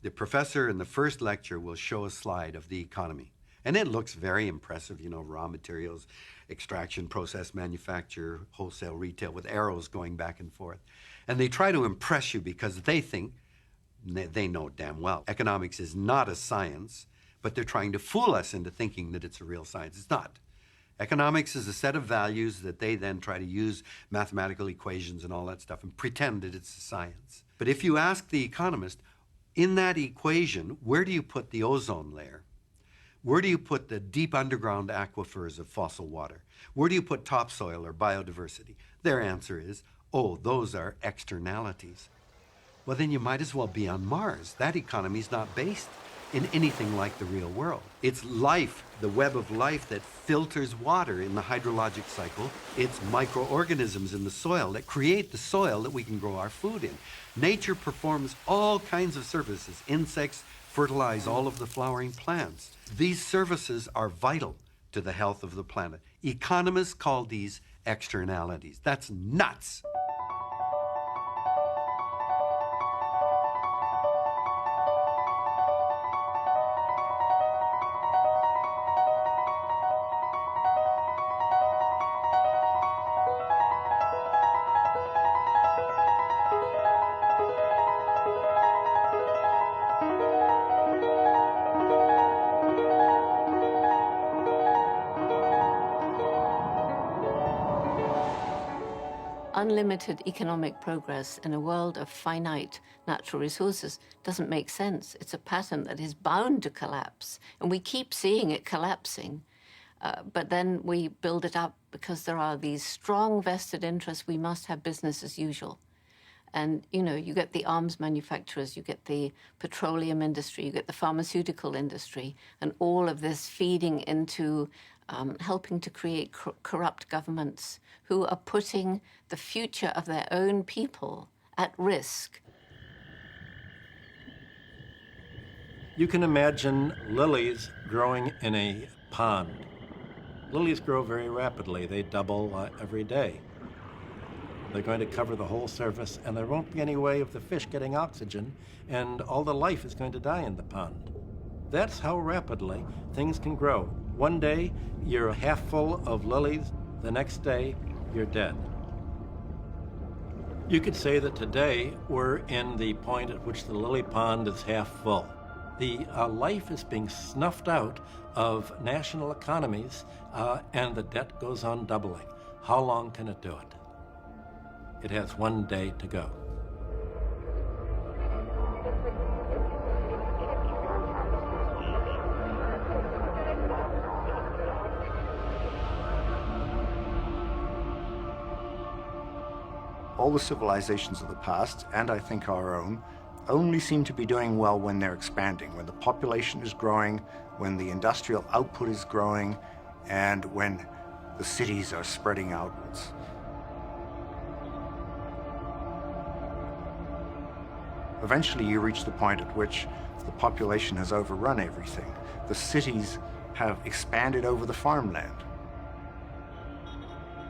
the professor in the first lecture will show a slide of the economy. And it looks very impressive, you know, raw materials, extraction, process, manufacture, wholesale, retail, with arrows going back and forth. And they try to impress you because they think, they know damn well, economics is not a science, but they're trying to fool us into thinking that it's a real science. It's not. Economics is a set of values that they then try to use mathematical equations and all that stuff and pretend that it's a science. But if you ask the economist, in that equation, where do you put the ozone layer? Where do you put the deep underground aquifers of fossil water? Where do you put topsoil or biodiversity? Their answer is, oh, those are externalities. Well, then you might as well be on Mars. That economy is not based in anything like the real world. It's life, the web of life that filters water in the hydrologic cycle. It's microorganisms in the soil that create the soil that we can grow our food in. Nature performs all kinds of services. Insects fertilize all of the flowering plants. These services are vital to the health of the planet. Economists call these externalities. That's nuts. Unlimited economic progress in a world of finite natural resources doesn't make sense. It's a pattern that is bound to collapse, and we keep seeing it collapsing. But then we build it up because there are these strong vested interests. We must have business as usual. And, you know, you get the arms manufacturers, you get the petroleum industry, you get the pharmaceutical industry, and all of this feeding into helping to create corrupt governments who are putting the future of their own people at risk. You can imagine lilies growing in a pond. Lilies grow very rapidly. They double every day. They're going to cover the whole surface, and there won't be any way of the fish getting oxygen, and all the life is going to die in the pond. That's how rapidly things can grow. One day, you're half full of lilies. The next day, you're dead. You could say that today we're in the point at which the lily pond is half full. The life is being snuffed out of national economies, and the debt goes on doubling. How long can it do it? It has one day to go. All the civilizations of the past, and I think our own, only seem to be doing well when they're expanding, when the population is growing, when the industrial output is growing, and when the cities are spreading outwards. Eventually you reach the point at which the population has overrun everything. The cities have expanded over the farmland.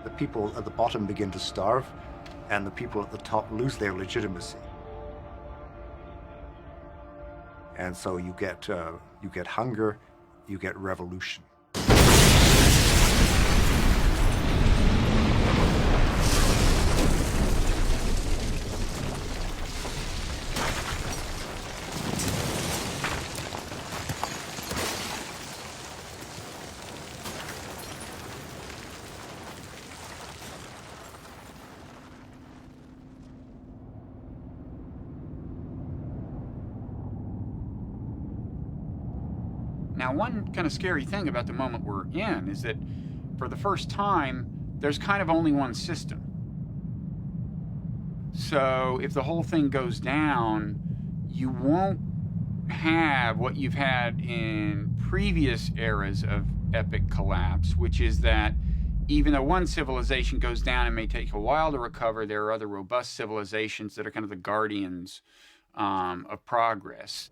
The people at the bottom begin to starve, and the people at the top lose their legitimacy. And so you get hunger, you get revolution. Now, one kind of scary thing about the moment we're in is that for the first time, there's kind of only one system. So if the whole thing goes down, you won't have what you've had in previous eras of epic collapse, which is that even though one civilization goes down and may take a while to recover, there are other robust civilizations that are kind of the guardians of progress.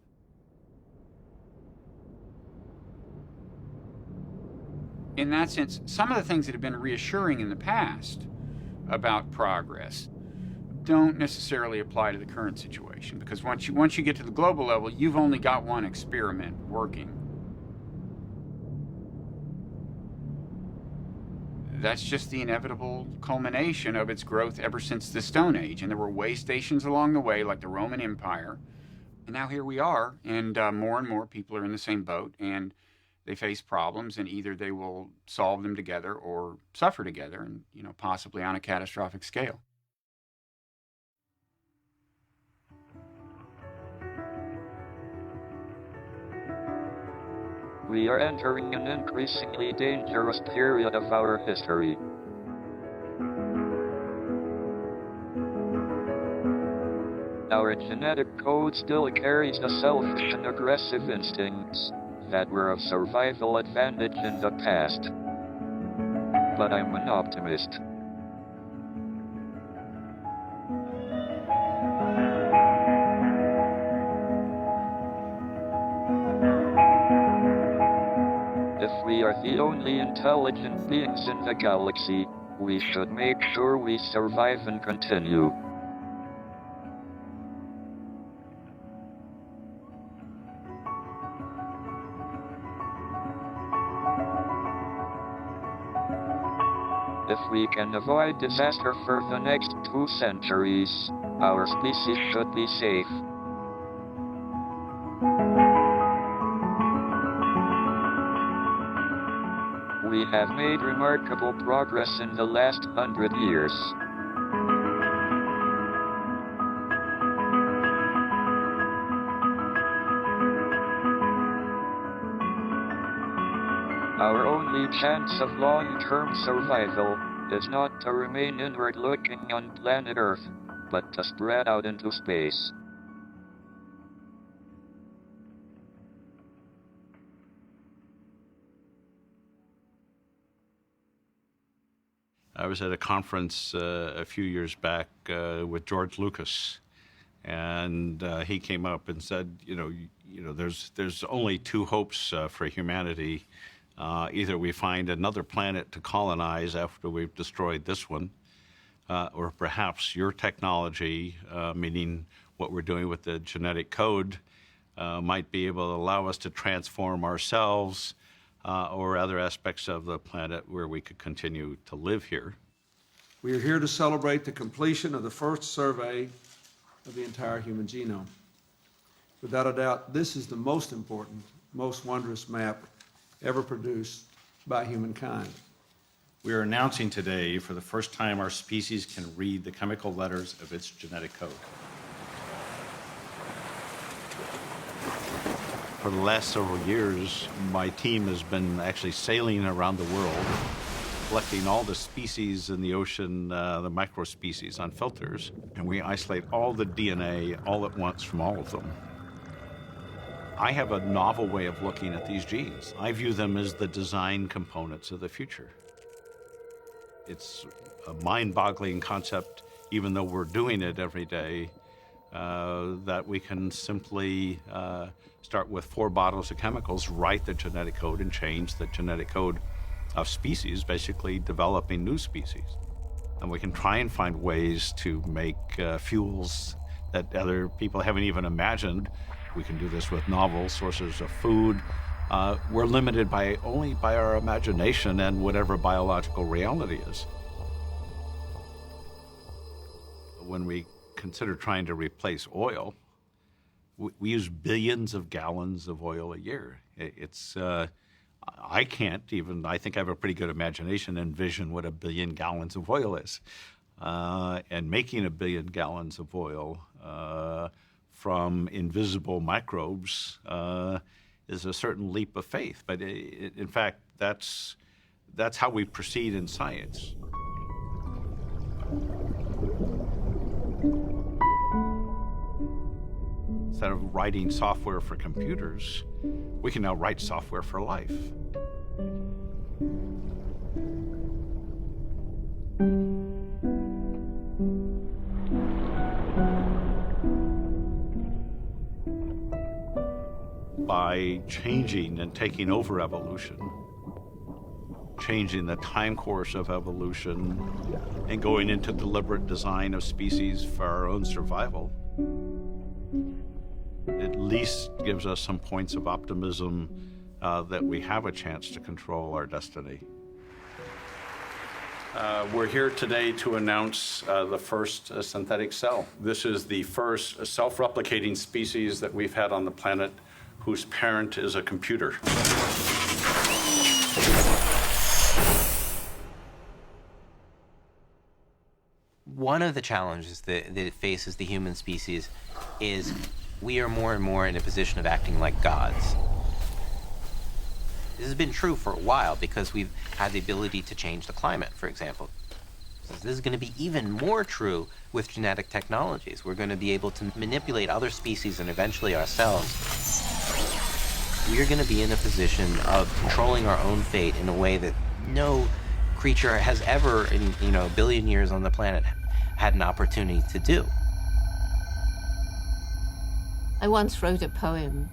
In that sense, some of the things that have been reassuring in the past about progress don't necessarily apply to the current situation, because once you get to the global level, you've only got one experiment working. That's just the inevitable culmination of its growth ever since the Stone Age. And there were way stations along the way, like the Roman Empire. And now here we are, and more people are in the same boat, and they face problems, and either they will solve them together or suffer together, and possibly on a catastrophic scale. We are entering an increasingly dangerous period of our history. Our genetic code still carries the selfish and aggressive instincts that were of survival advantage in the past. But I'm an optimist. If we are the only intelligent beings in the galaxy, we should make sure we survive and continue. If we can avoid disaster for the next 2 centuries, our species should be safe. We have made remarkable progress in the last 100 years. Our only chance of long-term survival is not to remain inward-looking on planet Earth, but to spread out into space. I was at a conference a few years back with George Lucas, and he came up and said, there's only 2 hopes for humanity. Either we find another planet to colonize after we've destroyed this one, or perhaps your technology, meaning what we're doing with the genetic code, might be able to allow us to transform ourselves or other aspects of the planet where we could continue to live here. We are here to celebrate the completion of the first survey of the entire human genome. Without a doubt, this is the most important, most wondrous map ever produced by humankind. We are announcing today, for the first time, our species can read the chemical letters of its genetic code. For the last several years, my team has been actually sailing around the world, collecting all the species in the ocean, the microspecies on filters, and we isolate all the DNA all at once from all of them. I have a novel way of looking at these genes. I view them as the design components of the future. It's a mind-boggling concept, even though we're doing it every day, that we can simply start with 4 bottles of chemicals, write the genetic code, and change the genetic code of species, basically developing new species. And we can try and find ways to make fuels that other people haven't even imagined. We can do this with novel sources of food, we're limited only by our imagination and whatever biological reality is. When we consider trying to replace oil, we use billions of gallons of oil a year. I can't even, I think I have a pretty good imagination, envision what 1 billion gallons of oil is. And making 1 billion gallons of oil from invisible microbes is a certain leap of faith. But in fact, that's how we proceed in science. Instead of writing software for computers, we can now write software for life. By changing and taking over evolution, changing the time course of evolution, and going into deliberate design of species for our own survival, at least gives us some points of optimism that we have a chance to control our destiny. We're here today to announce the first synthetic cell. This is the first self-replicating species that we've had on the planet whose parent is a computer. One of the challenges that it faces the human species is we are more and more in a position of acting like gods. This has been true for a while because we've had the ability to change the climate, for example. This is going to be even more true with genetic technologies. We're going to be able to manipulate other species and eventually ourselves. We are going to be in a position of controlling our own fate in a way that no creature has ever, in 1 billion years on the planet, had an opportunity to do. I once wrote a poem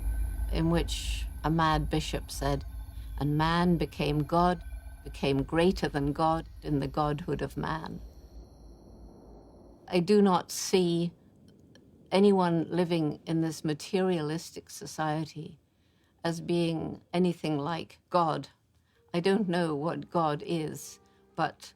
in which a mad bishop said, "And man became God, became greater than God in the godhood of man." I do not see anyone living in this materialistic society as being anything like God. I don't know what God is, but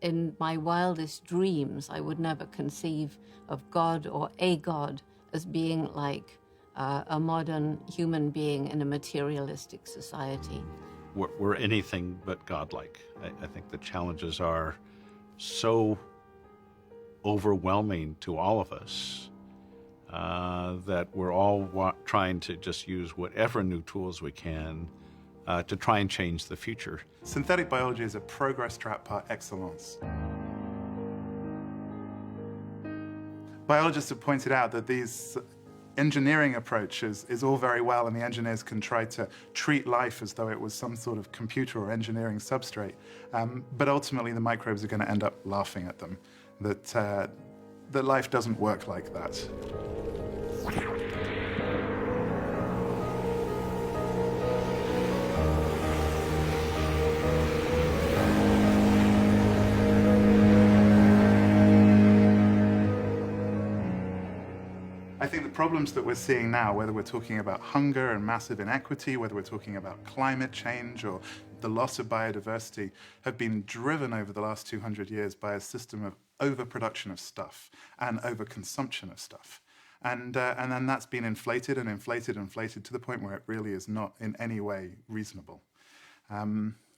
in my wildest dreams, I would never conceive of God or a God as being like a modern human being in a materialistic society. We're anything but godlike. I think the challenges are so overwhelming to all of us that we're all trying to just use whatever new tools we can to try and change the future. Synthetic biology is a progress trap par excellence. Biologists have pointed out that these engineering approaches is all very well, and the engineers can try to treat life as though it was some sort of computer or engineering substrate. But ultimately, the microbes are going to end up laughing at them, that life doesn't work like that. I think the problems that we're seeing now, whether we're talking about hunger and massive inequity, whether we're talking about climate change or the loss of biodiversity, have been driven over the last 200 years by a system of overproduction of stuff and overconsumption of stuff. And then that's been inflated and inflated and inflated to the point where it really is not in any way reasonable.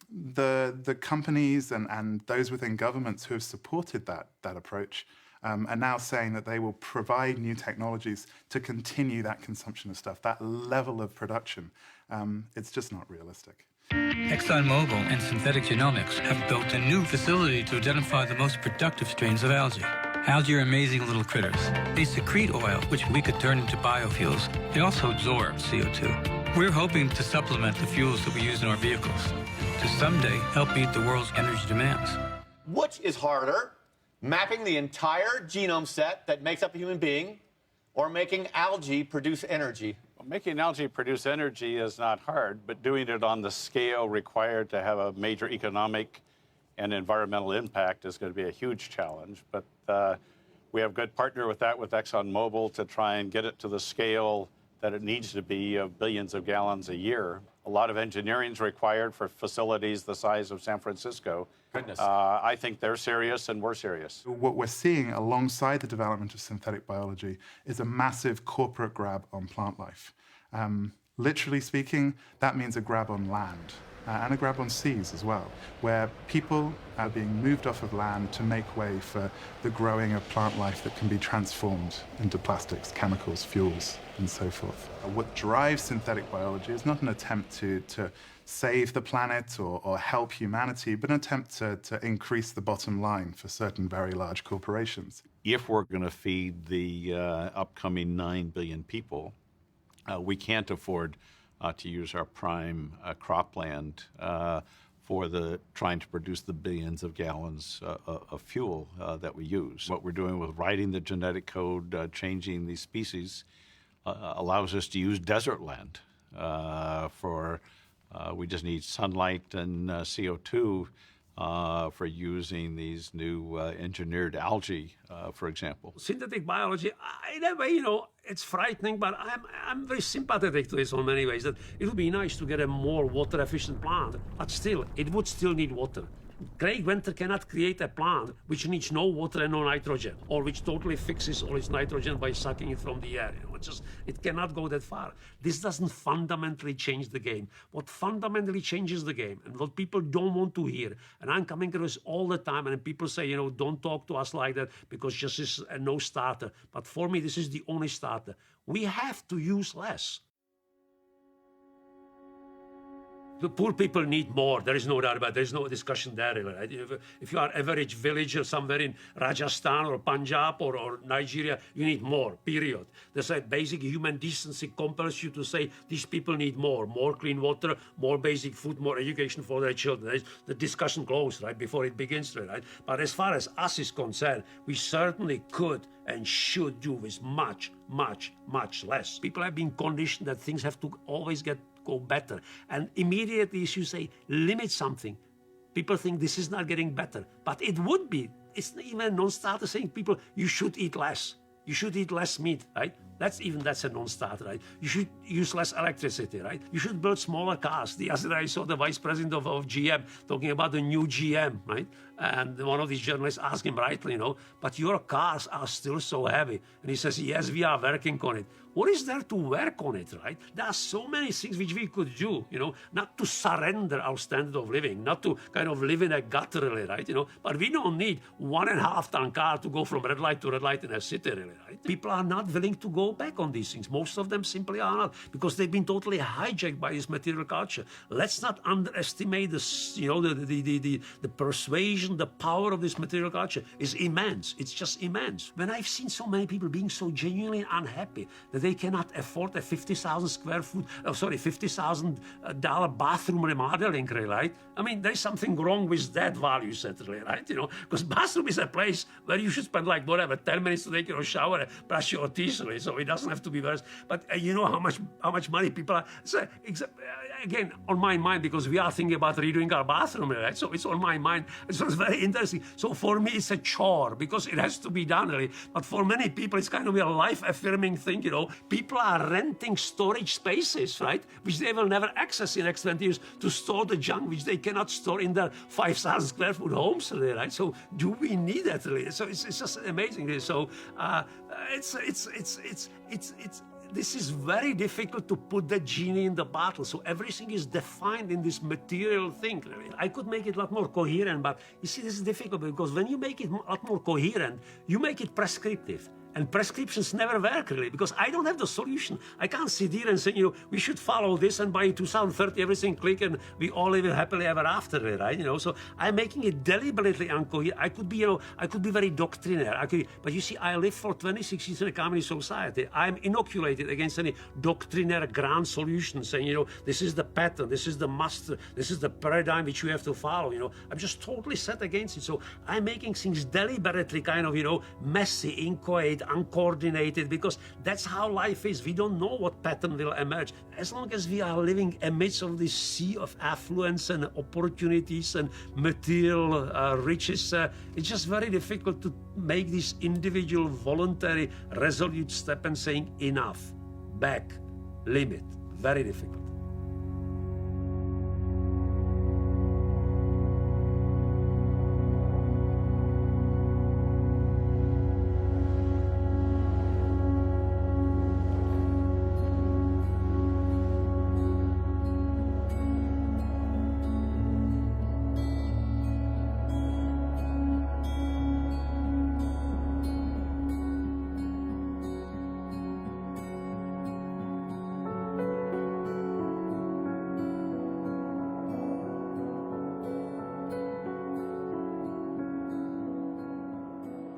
The companies and those within governments who have supported that approach are now saying that they will provide new technologies to continue that consumption of stuff, that level of production. It's just not realistic. ExxonMobil and Synthetic Genomics have built a new facility to identify the most productive strains of algae. Algae are amazing little critters. They secrete oil, which we could turn into biofuels. They also absorb CO2. We're hoping to supplement the fuels that we use in our vehicles to someday help meet the world's energy demands. Which is harder, mapping the entire genome set that makes up a human being, or making algae produce energy? Well, making algae produce energy is not hard, but doing it on the scale required to have a major economic and environmental impact is going to be a huge challenge. But we have a good partner with that, with ExxonMobil, to try and get it to the scale that it needs to be of billions of gallons a year. A lot of engineering is required for facilities the size of San Francisco. Goodness. I think they're serious and we're serious. What we're seeing alongside the development of synthetic biology is a massive corporate grab on plant life. Literally speaking, that means a grab on land. And a grab on seas as well, where people are being moved off of land to make way for the growing of plant life that can be transformed into plastics, chemicals, fuels, and so forth. What drives synthetic biology is not an attempt to save the planet or help humanity, but an attempt to increase the bottom line for certain very large corporations. If we're going to feed the upcoming 9 billion people, we can't afford to use our prime cropland for trying to produce the billions of gallons of fuel that we use. What we're doing with writing the genetic code, changing these species, allows us to use desert land we just need sunlight and CO2 for using these new engineered algae, for example. Synthetic biology, in a way, it's frightening, but I'm very sympathetic to this in many ways, that it would be nice to get a more water-efficient plant, but still, it would still need water. Craig Venter cannot create a plant which needs no water and no nitrogen, or which totally fixes all its nitrogen by sucking it from the air. It cannot go that far. This doesn't fundamentally change the game. What fundamentally changes the game, and what people don't want to hear, and I'm coming to this all the time, and people say, don't talk to us like that because just is a no starter. But for me, this is the only starter. We have to use less. The poor people need more. There is no doubt about it. There's no discussion there. Right? If you are average villager somewhere in Rajasthan or Punjab or Nigeria, you need more, period. There's a basic human decency compels you to say these people need more clean water, more basic food, more education for their children. The discussion closed, right, before it begins, right? But as far as us is concerned, we certainly could and should do with much, much, much less. People have been conditioned that things have to always go better. And immediately as you say, limit something, people think this is not getting better. But it would be. It's even a non-starter saying people, you should eat less. You should eat less meat, right? That's a non-starter, right? You should use less electricity, right? You should build smaller cars. The other day I saw the vice president of GM talking about the new GM, right? And one of these journalists asked him rightly, but your cars are still so heavy. And he says, yes, we are working on it. What is there to work on it, right? There are so many things which we could do, not to surrender our standard of living, not to kind of live in a gutter, really, right? But we don't need 1.5-ton car to go from red light to red light in a city, really, right? People are not willing to go back on these things. Most of them simply are not, because they've been totally hijacked by this material culture. Let's not underestimate the persuasion, the power of this material culture is immense. It's just immense. When I've seen so many people being so genuinely unhappy that they cannot afford a $50,000 bathroom remodeling, right? I mean, there's something wrong with that value set, right? Because bathroom is a place where you should spend 10 minutes to take your shower and brush your teeth, so it doesn't have to be worse. But you know how much money people are. So, again, on my mind, because we are thinking about redoing our bathroom, right? So it's on my mind. So it's very interesting. So for me, it's a chore because it has to be done, really. But for many people, it's kind of a life-affirming thing, People are renting storage spaces, right? Which they will never access in the next 20 years to store the junk which they cannot store in their 5,000 square foot homes, really, right? So do we need that, really? So it's just amazing. Really. So this is very difficult to put the genie in the bottle. So everything is defined in this material thing. I could make it a lot more coherent, but you see, this is difficult because when you make it a lot more coherent, you make it prescriptive. And prescriptions never work, really, because I don't have the solution. I can't sit here and say, we should follow this, and by 2030 everything click and we all live happily ever after, right? So I'm making it deliberately incoherent. I could be very doctrinaire. But you see, I lived for 26 years in a communist society. I'm inoculated against any doctrinaire grand solution, saying, this is the pattern, this is the master, this is the paradigm which you have to follow. I'm just totally set against it. So I'm making things deliberately kind of, messy, inchoate, uncoordinated, because that's how life is. We don't know what pattern will emerge. As long as we are living amidst of this sea of affluence and opportunities and material riches, it's just very difficult to make this individual, voluntary, resolute step and saying enough, back, limit. Very difficult.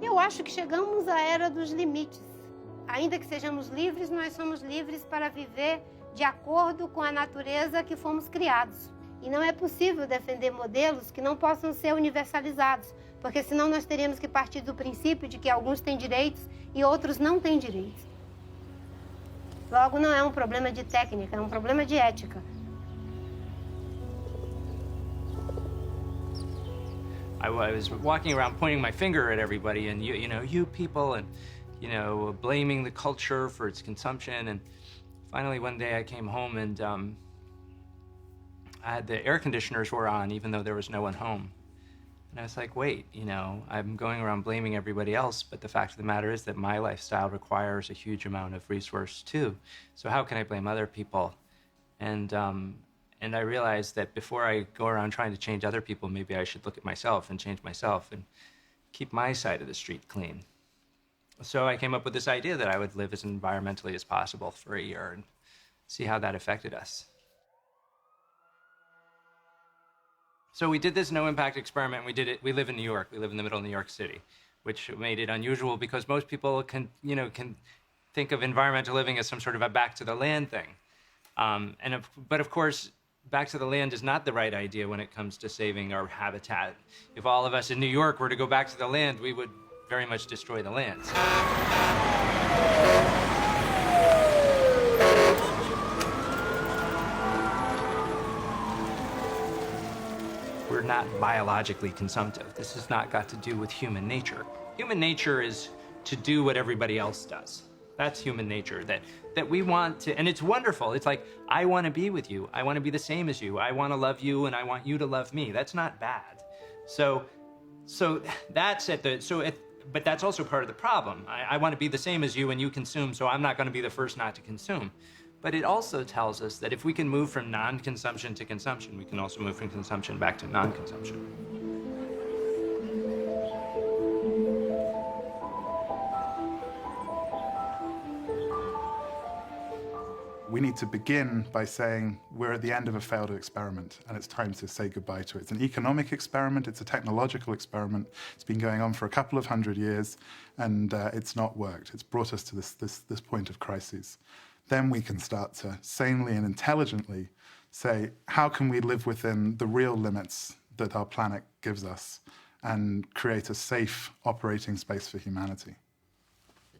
Eu acho que chegamos à era dos limites. Ainda que sejamos livres, nós somos livres para viver de acordo com a natureza que fomos criados. E não é possível defender modelos que não possam ser universalizados, porque senão nós teríamos que partir do princípio de que alguns têm direitos e outros não têm direitos. Logo, não é um problema de técnica, é um problema de ética. I was walking around pointing my finger at everybody and you people, and blaming the culture for its consumption. And finally one day I came home and the air conditioners were on even though there was no one home. And I was like, wait, I'm going around blaming everybody else, but the fact of the matter is that my lifestyle requires a huge amount of resource too. So how can I blame other people? And I realized that before I go around trying to change other people, maybe I should look at myself and change myself and keep my side of the street clean. So I came up with this idea that I would live as environmentally as possible for a year and see how that affected us. So we did this no-impact experiment. We live in New York. We live in the middle of New York City, which made it unusual because most people can think of environmental living as some sort of a back to the land thing. But of course, back to the land is not the right idea when it comes to saving our habitat. If all of us in New York were to go back to the land, we would very much destroy the lands. We're not biologically consumptive. This has not got to do with human nature. Human nature is to do what everybody else does. That's human nature, that we want to, and it's wonderful. It's like, I want to be with you. I want to be the same as you. I want to love you, and I want you to love me. That's not bad. So that's but that's also part of the problem. I want to be the same as you, and you consume, so I'm not going to be the first not to consume. But it also tells us that if we can move from non-consumption to consumption, we can also move from consumption back to non-consumption. We need to begin by saying we're at the end of a failed experiment and it's time to say goodbye to it. It's an economic experiment, it's a technological experiment. It's been going on for a couple of 100 years and it's not worked. It's brought us to this point of crisis. Then we can start to sanely and intelligently say, how can we live within the real limits that our planet gives us and create a safe operating space for humanity?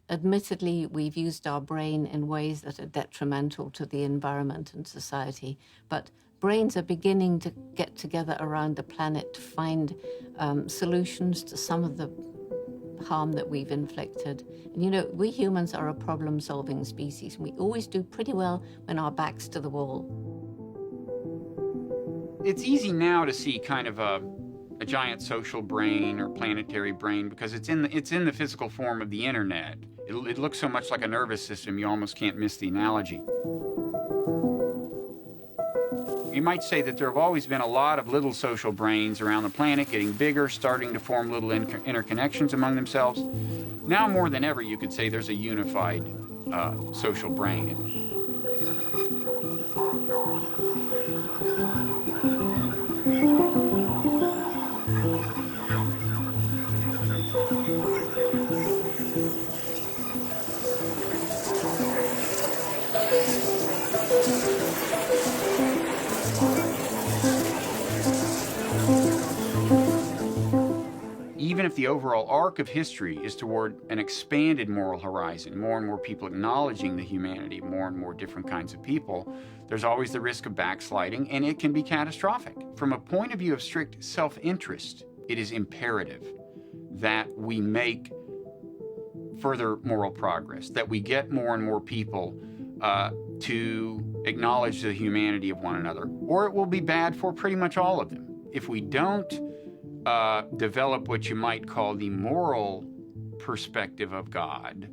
Admittedly, we've used our brain in ways that are detrimental to the environment and society, but brains are beginning to get together around the planet to find solutions to some of the harm that we've inflicted. And we humans are a problem-solving species, and we always do pretty well when our back's to the wall. It's easy now to see kind of a giant social brain or planetary brain because it's in the physical form of the internet. It looks so much like a nervous system, you almost can't miss the analogy. You might say that there have always been a lot of little social brains around the planet getting bigger, starting to form little interconnections among themselves. Now more than ever, you could say there's a unified social brain. Even if the overall arc of history is toward an expanded moral horizon, more and more people acknowledging the humanity, more and more different kinds of people, there's always the risk of backsliding, and it can be catastrophic. From a point of view of strict self-interest, it is imperative that we make further moral progress, that we get more and more people to acknowledge the humanity of one another, or it will be bad for pretty much all of them. If we don't develop what you might call the moral perspective of God,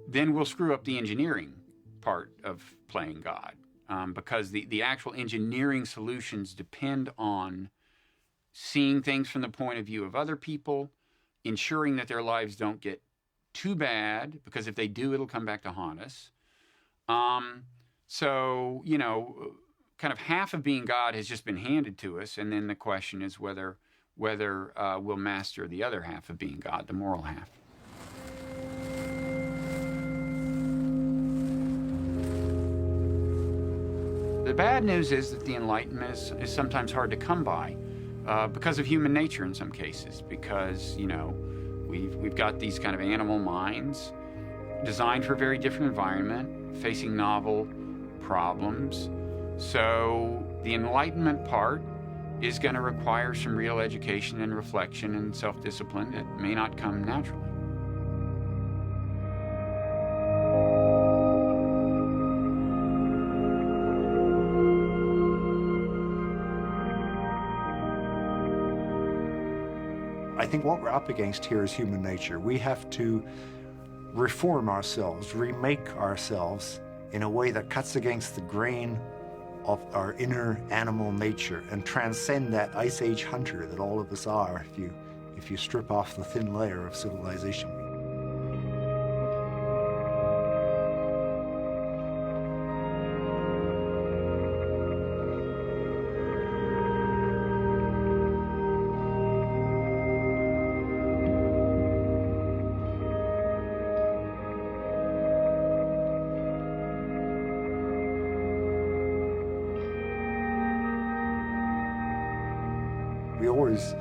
then we'll screw up the engineering part of playing God, because the actual engineering solutions depend on seeing things from the point of view of other people, ensuring that their lives don't get too bad, because if they do, it'll come back to haunt us. So, you know, kind of half of being God has just been handed to us, and then the question is whether we'll master the other half of being God, the moral half. The bad news is that the Enlightenment is sometimes hard to come by because of human nature in some cases, because, you know, we've got these kind of animal minds designed for a very different environment, facing novel problems. So the Enlightenment part is going to require some real education and reflection and self-discipline that may not come naturally. I think what we're up against here is human nature. We have to reform ourselves, remake ourselves in a way that cuts against the grain of our inner animal nature and transcend that Ice Age hunter that all of us are if you strip off the thin layer of civilization. We always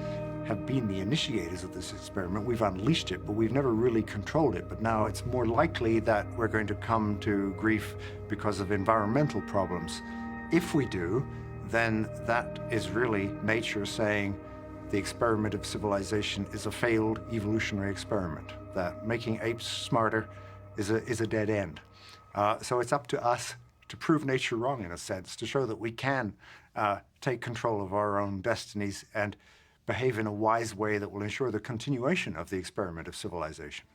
have been the initiators of this experiment. We've unleashed it, but we've never really controlled it. But now it's more likely that we're going to come to grief because of environmental problems. If we do, then that is really nature saying the experiment of civilization is a failed evolutionary experiment, that making apes smarter is a dead end. So it's up to us to prove nature wrong, in a sense, to show that we can take control of our own destinies and behave in a wise way that will ensure the continuation of the experiment of civilization.